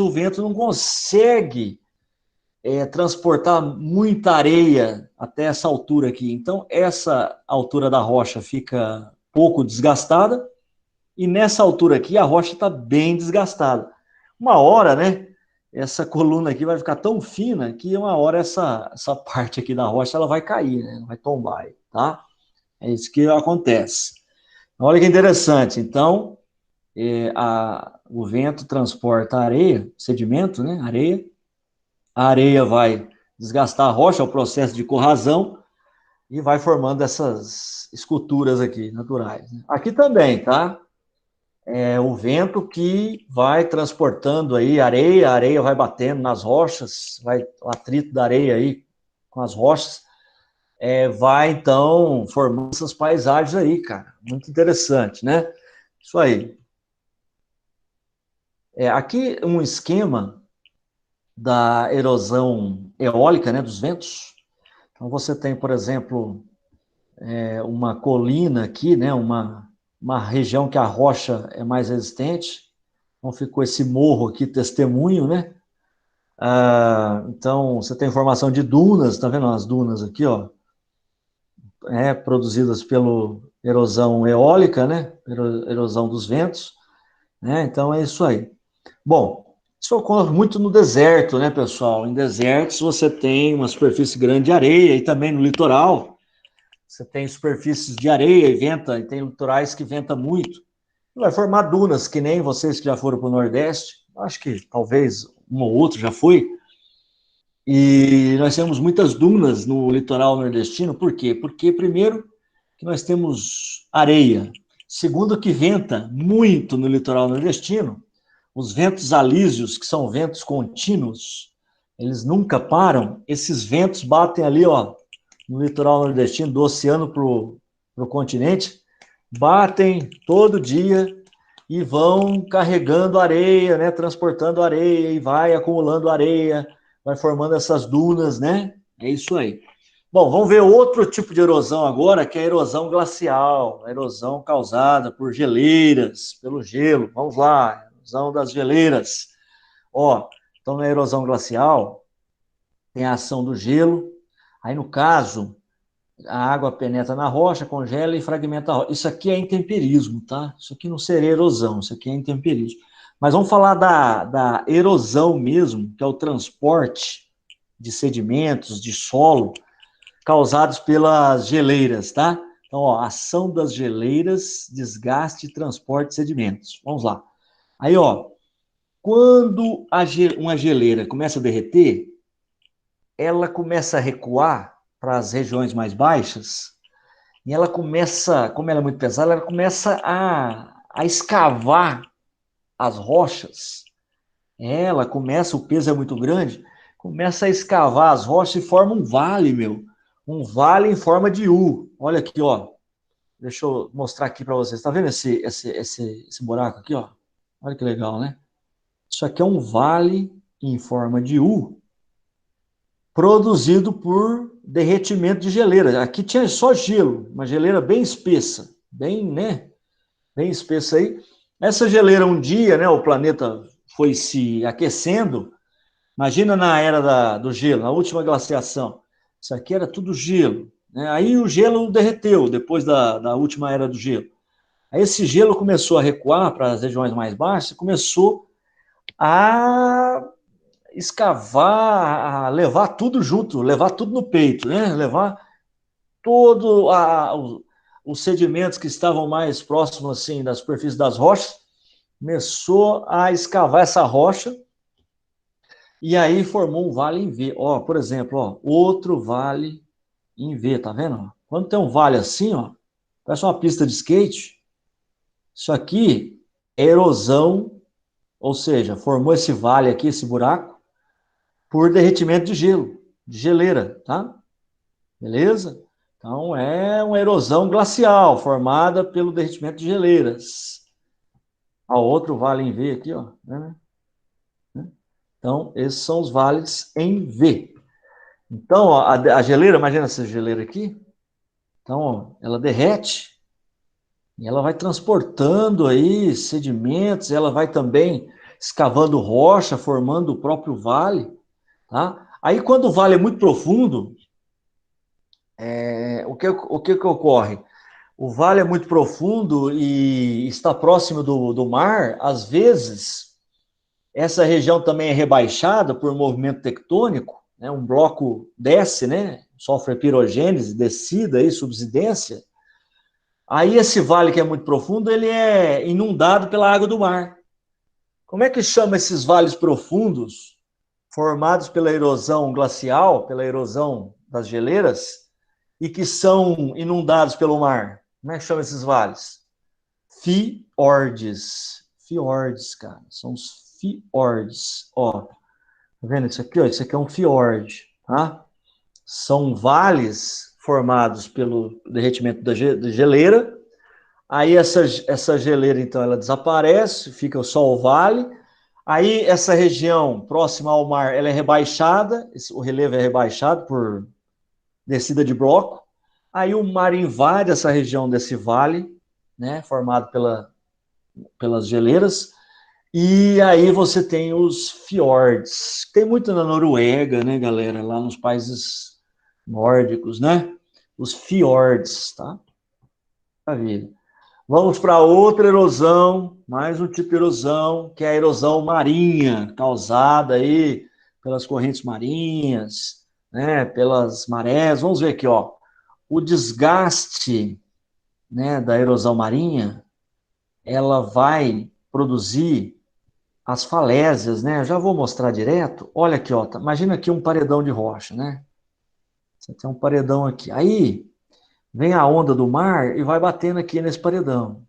o vento não consegue transportar muita areia até essa altura aqui. Então, essa altura da rocha fica pouco desgastada, e nessa altura aqui, a rocha está bem desgastada. Uma hora, né, essa coluna aqui vai ficar tão fina que uma hora essa parte aqui da rocha ela vai cair, né, vai tombar, tá? É isso que acontece. Olha que interessante. Então, o vento transporta areia, sedimento, né, areia. A areia vai desgastar a rocha, é o processo de corrasão. e vai formando essas esculturas aqui, naturais. Né? Aqui também, tá? É o vento que vai transportando aí areia, a areia vai batendo nas rochas, vai o atrito da areia aí com as rochas, vai então formando essas paisagens aí, cara. Muito interessante, né? Isso aí. Aqui um esquema da erosão eólica, né, dos ventos. Então você tem, por exemplo, uma colina aqui, né, uma região que a rocha é mais resistente. Então ficou esse morro aqui, testemunho, né? Então você tem formação de dunas, tá vendo as dunas aqui, ó? Produzidas pela erosão eólica, né? Erosão dos ventos, né? Então é isso aí. Bom, isso ocorre muito no deserto, né, pessoal? Em desertos você tem uma superfície grande de areia e também no litoral você tem superfícies de areia e venta, e tem litorais que venta muito. Vai formar dunas, que nem vocês que já foram para o Nordeste, acho que talvez um ou outro já foi, e nós temos muitas dunas no litoral nordestino, por quê? Porque, primeiro, que nós temos areia, segundo, que venta muito no litoral nordestino, os ventos alísios, que são ventos contínuos, eles nunca param, esses ventos batem ali, ó, no litoral nordestino, do oceano para o continente, batem todo dia e vão carregando areia, né, transportando areia e vai acumulando areia, vai formando essas dunas, né? É isso aí. Bom, vamos ver outro tipo de erosão agora, que é a erosão glacial, a erosão causada por geleiras, pelo gelo. Vamos lá, erosão das geleiras. Ó, então na erosão glacial tem a ação do gelo. Aí no caso, a água penetra na rocha, congela e fragmenta a rocha. Isso aqui é intemperismo, tá? Isso aqui não seria erosão, isso aqui é intemperismo. Mas vamos falar da erosão mesmo, que é o transporte de sedimentos, de solo, causados pelas geleiras, tá? Então, ó, ação das geleiras, desgaste e transporte de sedimentos. Vamos lá. Aí, ó, quando uma geleira começa a derreter, ela começa a recuar para as regiões mais baixas, e ela começa, como ela é muito pesada, ela começa a escavar as rochas. Ela começa, o peso é muito grande, começa a escavar as rochas e forma um vale, meu. Um vale em forma de U. Olha aqui, ó. Deixa eu mostrar aqui para vocês. Tá vendo esse buraco aqui, ó? Olha que legal, né? Isso aqui é um vale em forma de U, produzido por derretimento de geleira. Aqui tinha só gelo, uma geleira bem espessa, bem, né? Bem espessa aí. Essa geleira um dia, né? O planeta foi se aquecendo. Imagina na era do gelo, na última glaciação. Isso aqui era tudo gelo, né? Aí o gelo derreteu depois da última era do gelo. Aí esse gelo começou a recuar para as regiões mais baixas, começou a escavar, a levar tudo junto, levar tudo no peito, né? Levar todo os sedimentos que estavam mais próximos assim da superfície das rochas, começou a escavar essa rocha e aí formou um vale em V. Ó, por exemplo, ó, outro vale em V, tá vendo? Quando tem um vale assim, ó, parece uma pista de skate, isso aqui é erosão, ou seja, formou esse vale aqui, esse buraco, por derretimento de gelo, de geleira, tá? Beleza? Então, é uma erosão glacial formada pelo derretimento de geleiras. Ó, outro vale em V aqui, ó. Né? Então, esses são os vales em V. Então, ó, a geleira, imagina essa geleira aqui. Então, ó, ela derrete e ela vai transportando aí sedimentos, ela vai também escavando rocha, formando o próprio vale, tá? Aí, quando o vale é muito profundo, o que ocorre? O vale é muito profundo e está próximo do mar, às vezes, essa região também é rebaixada por movimento tectônico, né? Um bloco desce, né? Sofre pirogênese, descida aí, subsidência. Aí esse vale que é muito profundo, ele é inundado pela água do mar. Como é que chama esses vales profundos, formados pela erosão glacial, pela erosão das geleiras? e que são inundados pelo mar? Como é que chama esses vales? Fiordes. Fiordes, cara. São os fiordes. Ó, tá vendo isso aqui? Ó? Isso aqui é um fiord, tá? São vales formados pelo derretimento da geleira. Aí essa geleira, então, ela desaparece, fica só o vale. Aí essa região próxima ao mar, ela é rebaixada, o relevo é rebaixado por descida de bloco. Aí o mar invade essa região desse vale, né, formado pelas geleiras. E aí você tem os fiordes. Tem muito na Noruega, né, galera? Lá nos países nórdicos, né? Os fiordes, tá? Maravilha. Vamos para outra erosão, mais um tipo de erosão, que é a erosão marinha, causada aí pelas correntes marinhas, né, pelas marés. Vamos ver aqui, ó. O desgaste, né, da erosão marinha, ela vai produzir as falésias, né? Eu já vou mostrar direto. Olha aqui, ó. Imagina aqui um paredão de rocha, né? Você tem um paredão aqui. Aí vem a onda do mar e vai batendo aqui nesse paredão.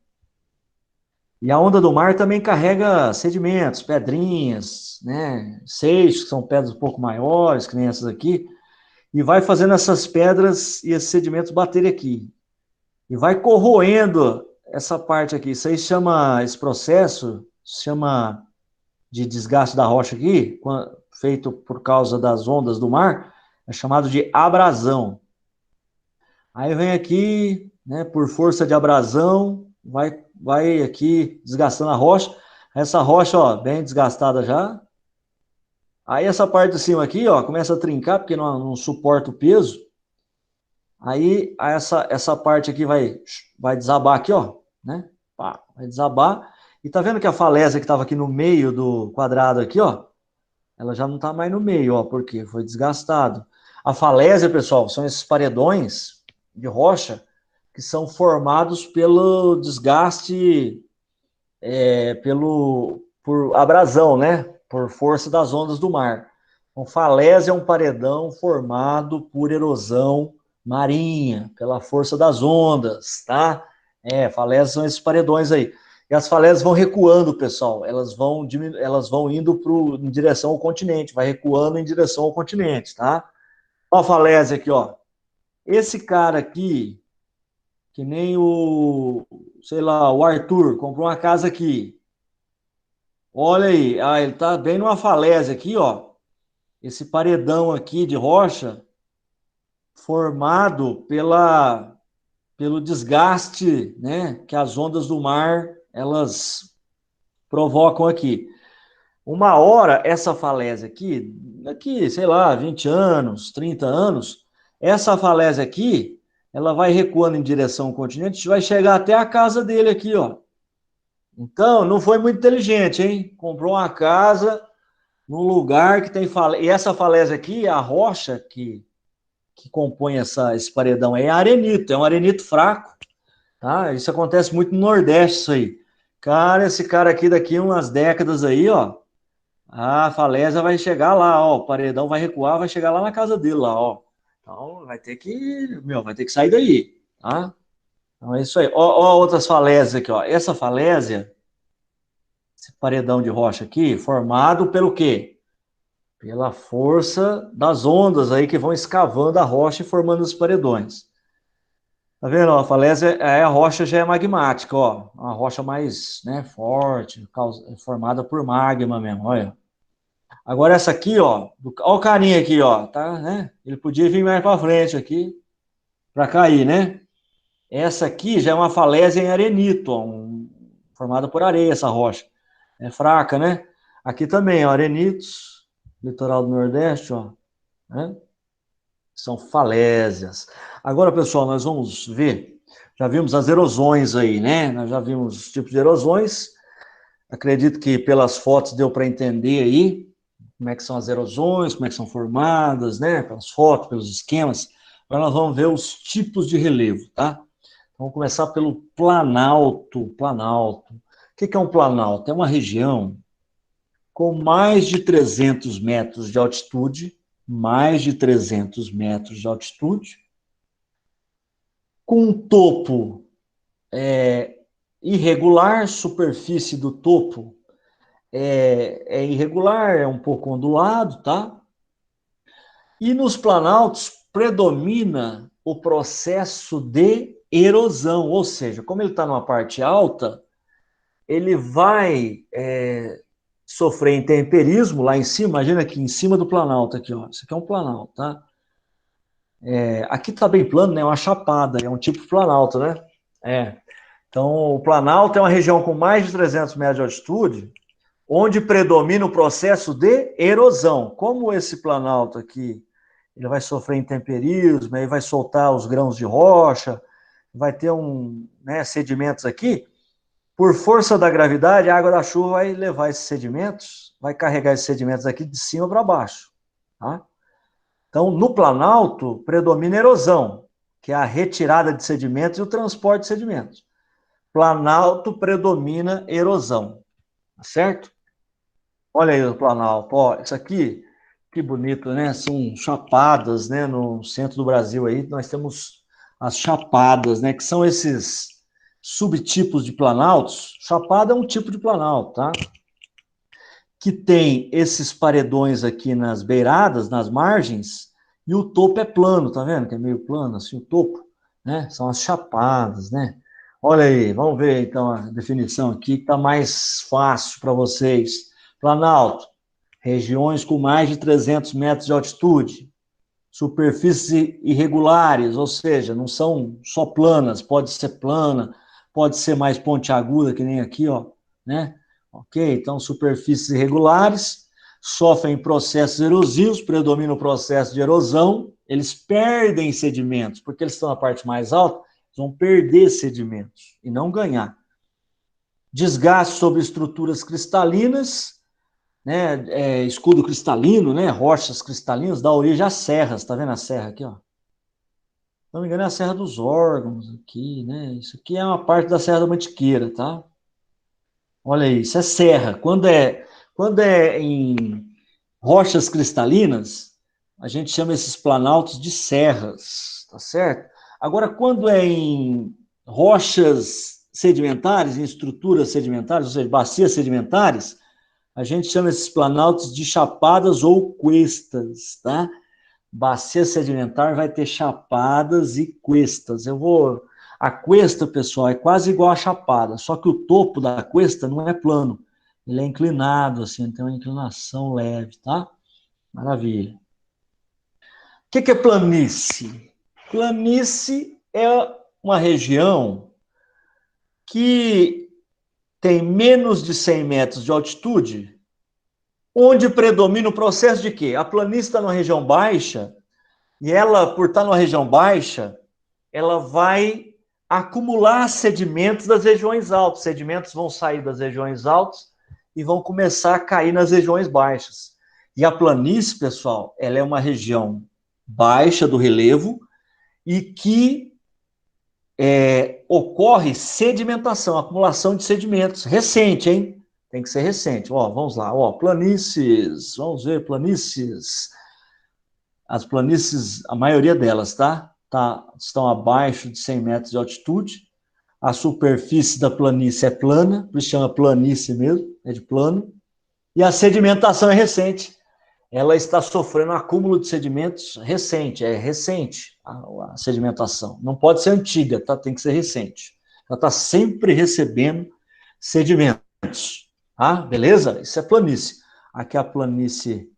E a onda do mar também carrega sedimentos, pedrinhas, né? Seixos, que são pedras um pouco maiores, que nem essas aqui, e vai fazendo essas pedras e esses sedimentos baterem aqui. E vai corroendo essa parte aqui. Isso aí chama, esse processo, chama de desgaste da rocha aqui, feito por causa das ondas do mar, é chamado de abrasão. Aí vem aqui, né, por força de abrasão, vai aqui desgastando a rocha. Essa rocha, ó, bem desgastada já. Aí essa parte de cima aqui, ó, começa a trincar porque não suporta o peso. Aí essa parte aqui vai desabar aqui, ó, né? Pá, vai desabar. E tá vendo que a falésia que estava aqui no meio do quadrado aqui, ó, ela já não está mais no meio, ó, porque foi desgastado. A falésia, pessoal, são esses paredões de rocha que são formados pelo desgaste, por abrasão, né? Por força das ondas do mar. Então, falésia é um paredão formado por erosão marinha, pela força das ondas, tá? Falésias são esses paredões aí. E as falésias vão recuando, pessoal. Elas vão indo em direção ao continente, vai recuando em direção ao continente, tá? Ó a falésia aqui, ó. Esse cara aqui, que nem sei lá, o Arthur, comprou uma casa aqui. Olha aí, ele tá bem numa falésia aqui, ó. Esse paredão aqui de rocha formado pelo desgaste, né, que as ondas do mar, elas provocam aqui. Uma hora, essa falésia aqui, daqui, sei lá, 20 anos, 30 anos, essa falésia aqui, ela vai recuando em direção ao continente, vai chegar até a casa dele aqui, ó. Então, não foi muito inteligente, hein? Comprou uma casa num lugar que tem falésia. E essa falésia aqui, a rocha que compõe esse paredão é arenito, é um arenito fraco, tá? Isso acontece muito no Nordeste, isso aí. Cara, esse cara aqui, daqui umas décadas aí, ó, a falésia vai chegar lá, ó, o paredão vai recuar, vai chegar lá na casa dele, lá, ó. Então, vai ter que sair daí, tá? Então, é isso aí. Ó outras falésias aqui, ó. Essa falésia, esse paredão de rocha aqui, formado pelo quê? Pela força das ondas aí que vão escavando a rocha e formando os paredões. Tá vendo? A falésia, a rocha já é magmática, ó. Uma rocha mais, né, forte, formada por magma mesmo, olha. Agora essa aqui, ó o carinha aqui, ó, tá, né? Ele podia vir mais para frente aqui, para cair, né? Essa aqui já é uma falésia em arenito, ó, formada por areia, essa rocha. É fraca, né? Aqui também, ó, arenitos, litoral do Nordeste, ó, né? São falésias. Agora, pessoal, nós vamos ver, já vimos as erosões aí, né? Nós já vimos os tipos de erosões. Acredito que pelas fotos deu para entender aí como é que são as erosões, como é que são formadas, né? Pelas fotos, pelos esquemas. Agora nós vamos ver os tipos de relevo, tá? Vamos começar pelo planalto. Planalto. O que é um planalto? É uma região com mais de 300 metros de altitude, mais de 300 metros de altitude, com um topo irregular, superfície do topo é irregular, é um pouco ondulado, tá? E nos planaltos predomina o processo de erosão, ou seja, como ele está numa parte alta, ele vai sofrer intemperismo lá em cima. Imagina aqui em cima do planalto, aqui, ó. Isso aqui é um planalto, tá? Aqui está bem plano, né? É uma chapada, é um tipo de planalto, né? Então, o planalto é uma região com mais de 300 metros de altitude, onde predomina o processo de erosão. Como esse planalto aqui, ele vai sofrer intemperismo, aí vai soltar os grãos de rocha, vai ter sedimentos aqui, por força da gravidade, a água da chuva vai levar esses sedimentos, vai carregar esses sedimentos aqui de cima para baixo, tá? Então, no planalto, predomina a erosão, que é a retirada de sedimentos e o transporte de sedimentos. Planalto predomina erosão, tá certo? Olha aí o planalto, ó, isso aqui, que bonito, né? São chapadas, né? No centro do Brasil aí, nós temos as chapadas, né? Que são esses subtipos de planaltos. Chapada é um tipo de planalto, tá? Que tem esses paredões aqui nas beiradas, nas margens, e o topo é plano, tá vendo? Que é meio plano, assim, o topo, né? São as chapadas, né? Olha aí, vamos ver então a definição aqui, que tá mais fácil para vocês. Planalto, regiões com mais de 300 metros de altitude, superfícies irregulares, ou seja, não são só planas, pode ser plana, pode ser mais pontiaguda, que nem aqui, ó, né? Ok? Então, superfícies irregulares, sofrem processos erosivos, predomina o processo de erosão, eles perdem sedimentos, porque eles estão na parte mais alta, eles vão perder sedimentos e não ganhar. Desgaste sobre estruturas cristalinas, né, escudo cristalino, né, rochas cristalinas, dá origem às serras, tá vendo a serra aqui, ó? Se não me engano é a Serra dos Órgãos aqui, né, isso aqui é uma parte da Serra da Mantiqueira, tá? Olha aí, isso é serra. Quando é em rochas cristalinas, a gente chama esses planaltos de serras, tá certo? Agora, quando é em rochas sedimentares, em estruturas sedimentares, ou seja, bacias sedimentares, a gente chama esses planaltos de chapadas ou cuestas, tá? Bacia sedimentar vai ter chapadas e cuestas. A cuesta, pessoal, é quase igual a chapada, só que o topo da cuesta não é plano, ele é inclinado, assim, tem uma inclinação leve, tá? Maravilha. O que é planície? Planície é uma região que tem menos de 100 metros de altitude, onde predomina o processo de quê? A planície está numa região baixa, e ela, por estar numa região baixa, ela vai acumular sedimentos das regiões altas. Sedimentos vão sair das regiões altas e vão começar a cair nas regiões baixas. E a planície, pessoal, ela é uma região baixa do relevo e que ocorre sedimentação, acumulação de sedimentos. Recente, hein? Tem que ser recente. Ó, vamos lá. Ó, planícies. Vamos ver planícies. As planícies, a maioria delas, estão abaixo de 100 metros de altitude. A superfície da planície é plana, por isso chama planície mesmo, é de plano. E a sedimentação é recente. Ela está sofrendo um acúmulo de sedimentos recente, é recente a sedimentação. Não pode ser antiga, tá? Tem que ser recente. Ela está sempre recebendo sedimentos. Ah, beleza? Isso é planície. Aqui é a planície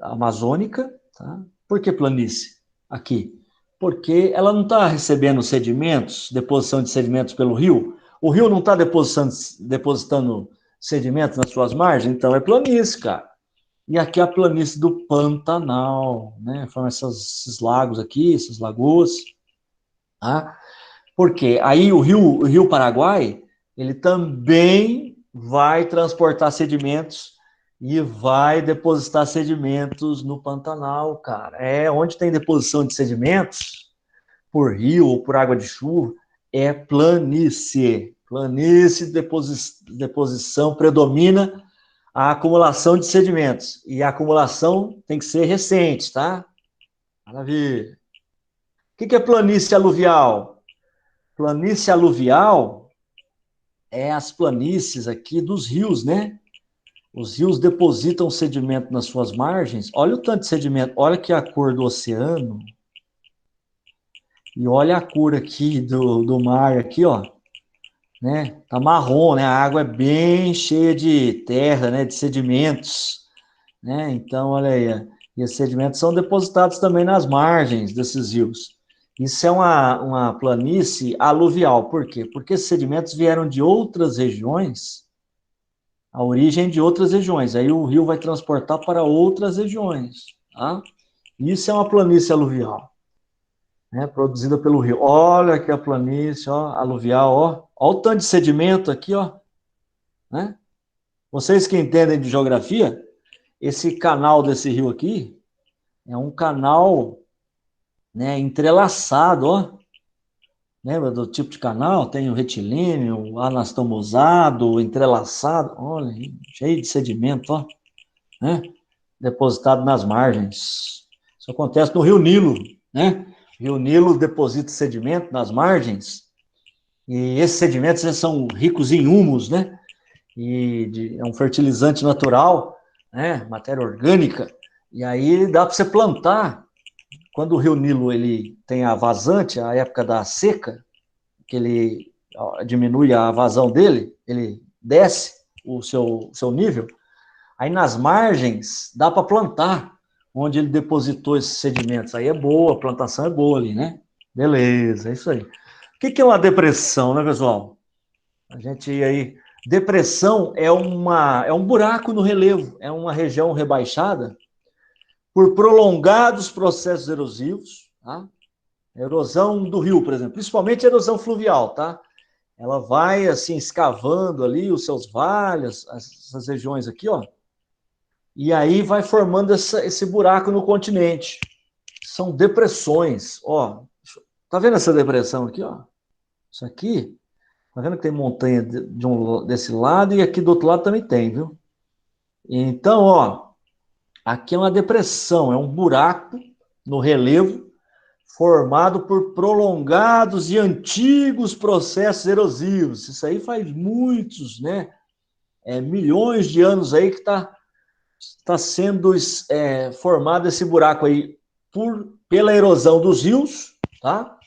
amazônica, tá? Por que planície? Aqui. Porque ela não está recebendo sedimentos, deposição de sedimentos pelo rio. O rio não está depositando sedimentos nas suas margens, então é planície, cara. E aqui é a planície do Pantanal, né? Foram esses lagos aqui, essas lagoas. Tá? Por quê? Aí o rio Paraguai, ele também vai transportar sedimentos e vai depositar sedimentos no Pantanal, cara. Onde tem deposição de sedimentos, por rio ou por água de chuva, é planície. Planície, deposição, predomina a acumulação de sedimentos. E a acumulação tem que ser recente, tá? Maravilha. que é planície aluvial? Planície aluvial é as planícies aqui dos rios, né? Os rios depositam sedimento nas suas margens. Olha o tanto de sedimento. Olha aqui a cor do oceano. E olha a cor aqui do mar, aqui, ó. Né? Tá marrom, né? A água é bem cheia de terra, né? De sedimentos. Né? Então, olha aí. E os sedimentos são depositados também nas margens desses rios. Isso é uma planície aluvial. Por quê? Porque esses sedimentos vieram de outras regiões, a origem de outras regiões. Aí o rio vai transportar para outras regiões. Tá? Isso é uma planície aluvial, né? Produzida pelo rio. Olha aqui a planície, ó, aluvial, ó. Olha o tanto de sedimento aqui, ó. Né? Vocês que entendem de geografia, esse canal desse rio aqui é um canal, né, entrelaçado, ó. Lembra do tipo de canal? Tem o retilíneo, o anastomosado, o entrelaçado. Olha, cheio de sedimento, ó, né? Depositado nas margens. Isso acontece no Rio Nilo, né? O Rio Nilo deposita sedimento nas margens, e esses sedimentos são ricos em humus, né? É um fertilizante natural, né? Matéria orgânica. E aí dá para você plantar. Quando o Rio Nilo ele tem a vazante, a época da seca, que ele diminui a vazão dele, ele desce o seu nível, aí nas margens dá para plantar, onde ele depositou esses sedimentos. Aí é boa, a plantação é boa ali, né? Beleza, é isso aí. O que é uma depressão, né, pessoal? A gente aí... Depressão é um buraco no relevo, é uma região rebaixada por prolongados processos erosivos, tá? Erosão do rio, por exemplo, principalmente erosão fluvial, tá? Ela vai, assim, escavando ali os seus vales, essas regiões aqui, ó, e aí vai formando esse buraco no continente. São depressões, ó. Tá vendo essa depressão aqui, ó? Isso aqui, tá vendo que tem montanha desse lado e aqui do outro lado também tem, viu? Então, ó, aqui é uma depressão, é um buraco no relevo formado por prolongados e antigos processos erosivos. Isso aí faz muitos, né? Milhões de anos aí que tá sendo formado esse buraco aí pela erosão dos rios, tá?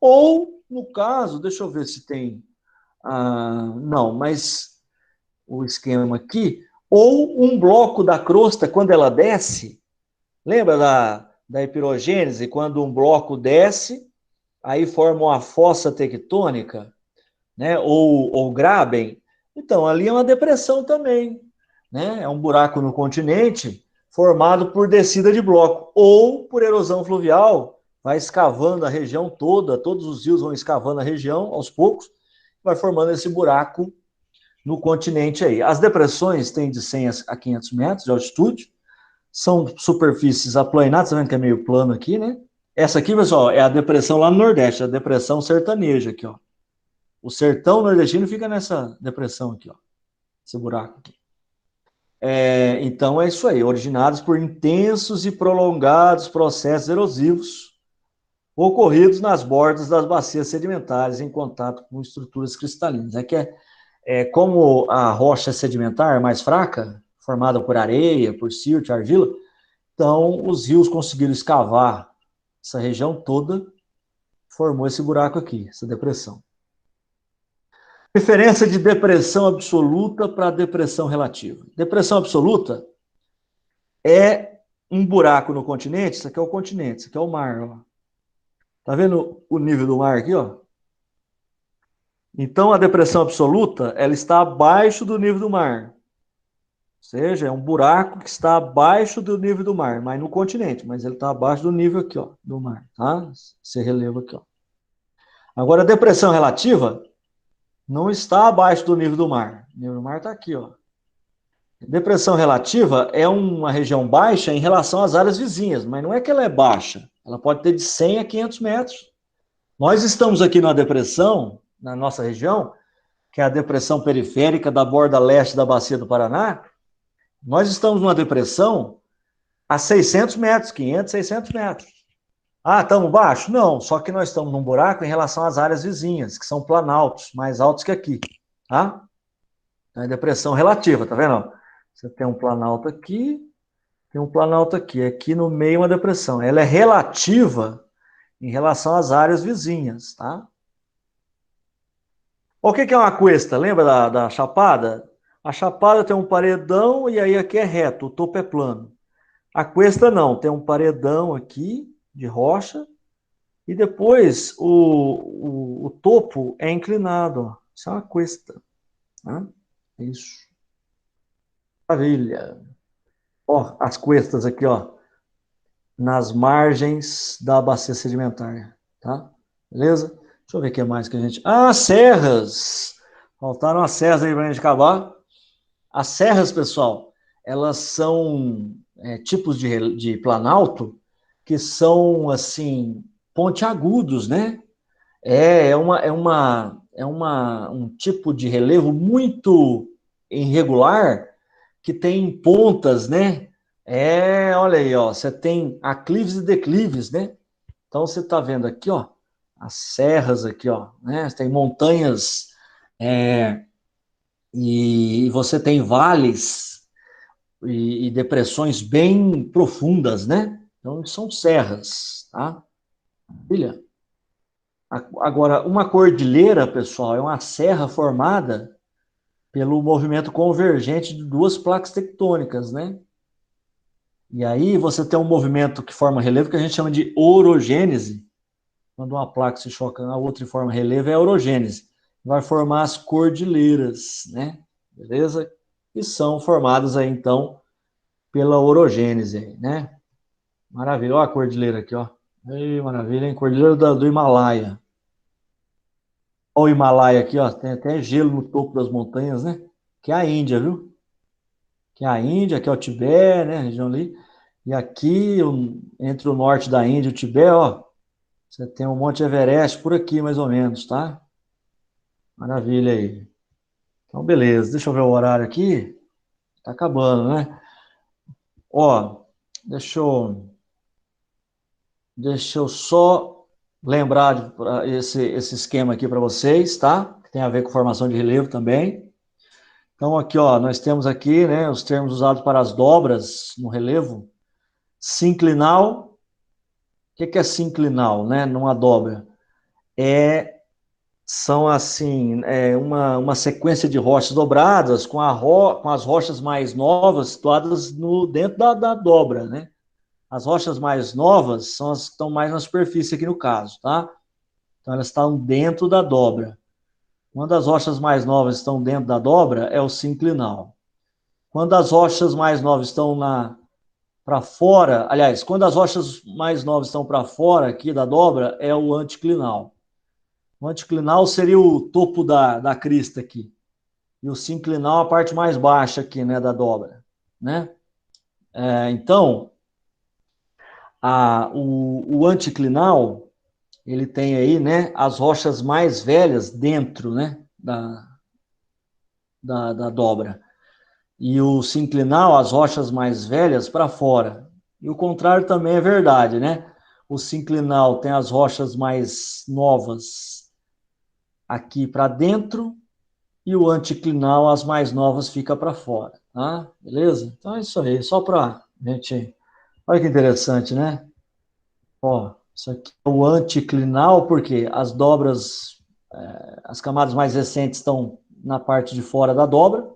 Ou, no caso, deixa eu ver se tem... não, mas o esquema aqui... Ou um bloco da crosta, quando ela desce, lembra da hepirogênese, quando um bloco desce, aí forma uma fossa tectônica, né? Ou graben. Então, ali é uma depressão também, né? É um buraco no continente formado por descida de bloco, ou por erosão fluvial, vai escavando a região toda, todos os rios vão escavando a região, aos poucos, vai formando esse buraco no continente aí. As depressões têm de 100 a 500 metros de altitude, são superfícies aplanadas, tá vendo que é meio plano aqui, né? Essa aqui, pessoal, é a depressão lá no Nordeste, a depressão sertaneja aqui, ó. O sertão nordestino fica nessa depressão aqui, ó. Esse buraco aqui. Então é isso aí, originados por intensos e prolongados processos erosivos ocorridos nas bordas das bacias sedimentares em contato com estruturas cristalinas. Como a rocha sedimentar é mais fraca, formada por areia, por silt, argila, então os rios conseguiram escavar essa região toda, formou esse buraco aqui, essa depressão. Diferença de depressão absoluta para depressão relativa. Depressão absoluta é um buraco no continente, isso aqui é o continente, isso aqui é o mar, ó. Tá vendo o nível do mar aqui, ó? Então, a depressão absoluta, ela está abaixo do nível do mar. Ou seja, é um buraco que está abaixo do nível do mar, mas no continente, mas ele está abaixo do nível aqui, ó, do mar, tá? Esse relevo aqui, ó. Agora, a depressão relativa não está abaixo do nível do mar. O nível do mar está aqui, ó. Depressão relativa é uma região baixa em relação às áreas vizinhas, mas não é que ela é baixa. Ela pode ter de 100 a 500 metros. Nós estamos aqui numa depressão, na nossa região, que é a depressão periférica da borda leste da Bacia do Paraná. Nós estamos numa depressão a 600 metros, 500, 600 metros. Ah, estamos baixo? Não, só que nós estamos num buraco em relação às áreas vizinhas, que são planaltos, mais altos que aqui, tá? É depressão relativa, tá vendo? Você tem um planalto aqui, tem um planalto aqui. Aqui no meio uma depressão. Ela é relativa em relação às áreas vizinhas, tá? O que é uma cuesta? Lembra da chapada? A chapada tem um paredão e aí aqui é reto, o topo é plano. A cuesta não, tem um paredão aqui de rocha e depois o topo é inclinado. Ó. Isso é uma cuesta. Tá? Isso. Maravilha. Ó, as cuestas aqui, ó, nas margens da bacia sedimentar, tá? Beleza? Deixa eu ver o que mais que a gente... Ah, serras! Faltaram as serras aí pra gente acabar. As serras, pessoal, elas são tipos de planalto que são, assim, pontiagudos, né? Um tipo de relevo muito irregular que tem pontas, né? Olha aí, ó, você tem aclives e declives, né? Então você está vendo aqui, ó, as serras aqui, ó, né? Tem montanhas e você tem vales e depressões bem profundas, né? Então são serras, tá? Olha. Agora, uma cordilheira, pessoal, é uma serra formada pelo movimento convergente de duas placas tectônicas, né? E aí você tem um movimento que forma relevo que a gente chama de orogênese. Quando uma placa se choca na outra e forma relevo, é a orogênese. Vai formar as cordilheiras, né? Beleza? E são formadas aí, então, pela orogênese, né? Maravilha. Olha a cordilheira aqui, ó. Ei, maravilha, hein? Cordilheira do Himalaia. Olha o Himalaia aqui, ó. Tem até gelo no topo das montanhas, né? Que é a Índia, viu? Que é a Índia, que é o Tibete, né? A região ali. E aqui, entre o norte da Índia e o Tibete, ó, você tem o Monte Everest por aqui, mais ou menos, tá? Maravilha aí. Então, beleza. Deixa eu ver o horário aqui. Tá acabando, né? Ó, deixa eu só lembrar esse esquema aqui para vocês, tá? Que tem a ver com formação de relevo também. Então, aqui, ó, nós temos aqui, né, os termos usados para as dobras no relevo. Sinclinal. O que é sinclinal, né, numa dobra? São, assim, uma sequência de rochas dobradas com as rochas mais novas situadas dentro da dobra, né? As rochas mais novas são as que estão mais na superfície aqui no caso, tá? Então, elas estão dentro da dobra. Quando as rochas mais novas estão dentro da dobra, é o sinclinal. Quando as rochas mais novas estão para fora, aliás, quando as rochas mais novas estão para fora aqui da dobra, é o anticlinal. O anticlinal seria o topo da crista aqui. E o sinclinal a parte mais baixa aqui, né, da dobra, né? Então, o anticlinal, ele tem aí, né, as rochas mais velhas dentro, né, da dobra. E o sinclinal, as rochas mais velhas para fora. E o contrário também é verdade, né? O sinclinal tem as rochas mais novas aqui para dentro e o anticlinal, as mais novas, fica para fora, tá? Beleza? Então é isso aí, só para gente... Olha que interessante, né? Ó, isso aqui é o anticlinal, porque as dobras, as camadas mais recentes estão na parte de fora da dobra.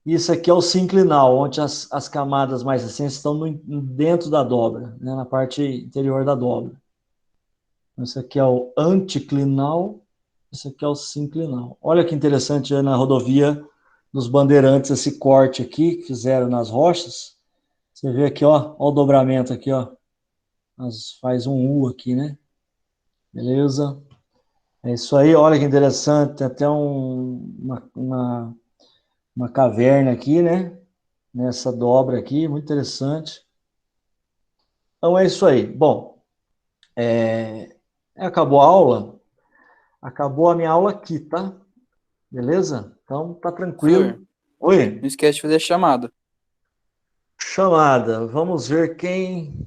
Isso aqui é o sinclinal, onde as camadas mais recentes estão dentro da dobra, né, na parte interior da dobra. Isso aqui é o anticlinal, isso aqui é o sinclinal. Olha que interessante na rodovia dos Bandeirantes, esse corte aqui que fizeram nas rochas. Você vê aqui, ó o dobramento aqui, ó. Faz um U aqui, né? Beleza? É isso aí, olha que interessante, tem até uma caverna aqui, né? Nessa dobra aqui, muito interessante. Então é isso aí. Bom, acabou a aula. Acabou a minha aula aqui, tá? Beleza? Então tá tranquilo. Professor, Oi? não esquece de fazer a chamada. Chamada. Vamos ver quem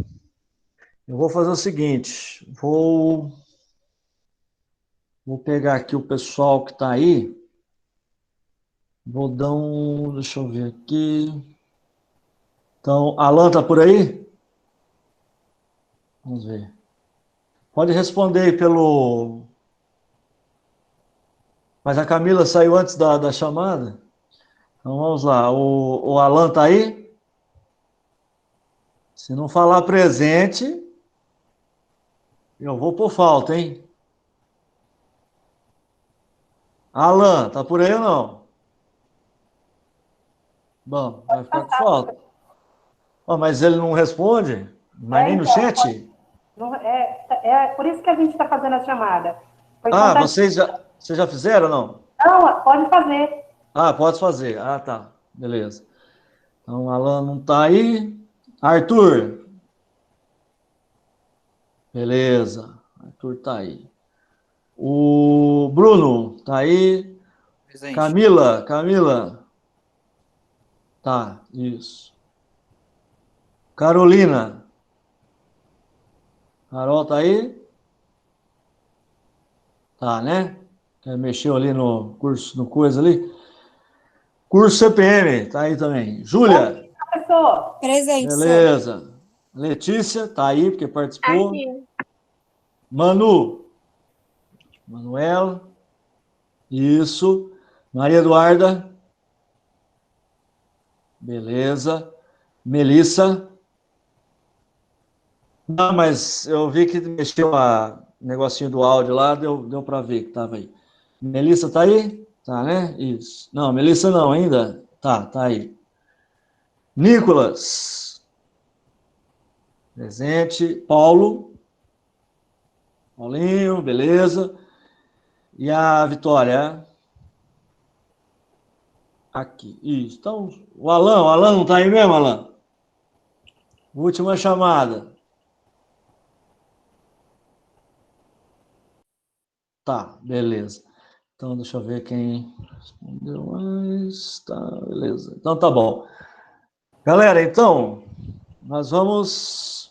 Eu vou fazer o seguinte, vou pegar aqui o pessoal que está aí, vou dar deixa eu ver aqui. Então, Alan tá por aí? Vamos ver. Pode responder aí Mas a Camila saiu antes da chamada? Então vamos lá. O Alan tá aí? Se não falar presente, eu vou por falta, hein? Alan, tá por aí ou não? Bom, vai ficar com falta. Oh, mas ele não responde? Mas nem no então, chat? é por isso que a gente está fazendo a chamada. Ah, vocês já fizeram ou não? Não, pode fazer. Ah, pode fazer. Ah, tá. Beleza. Então, o Alan não tá aí. Arthur. Beleza. Arthur tá aí. O Bruno tá aí. Presente. Camila. Tá, isso. Carolina. Carol tá aí? Tá, né? Mexeu ali no curso, no coisa ali. Curso CPM, tá aí também. Júlia. Professor, Presente, Beleza. Letícia, tá aí, porque participou. Aqui. Manuela. Isso. Maria Eduarda. Beleza. Melissa. Não, mas eu vi que mexeu o negocinho do áudio lá, deu para ver que tava aí. Melissa tá aí? Tá, né? Isso. Não, Melissa não ainda. Tá aí. Nicolas. Presente. Paulinho, beleza. E a Vitória? Aqui. Isso. Então, o Alan não tá aí mesmo, Alan? Última chamada. Tá, beleza. Então, deixa eu ver quem respondeu mais. Tá, beleza. Então, tá bom. Galera, então, nós vamos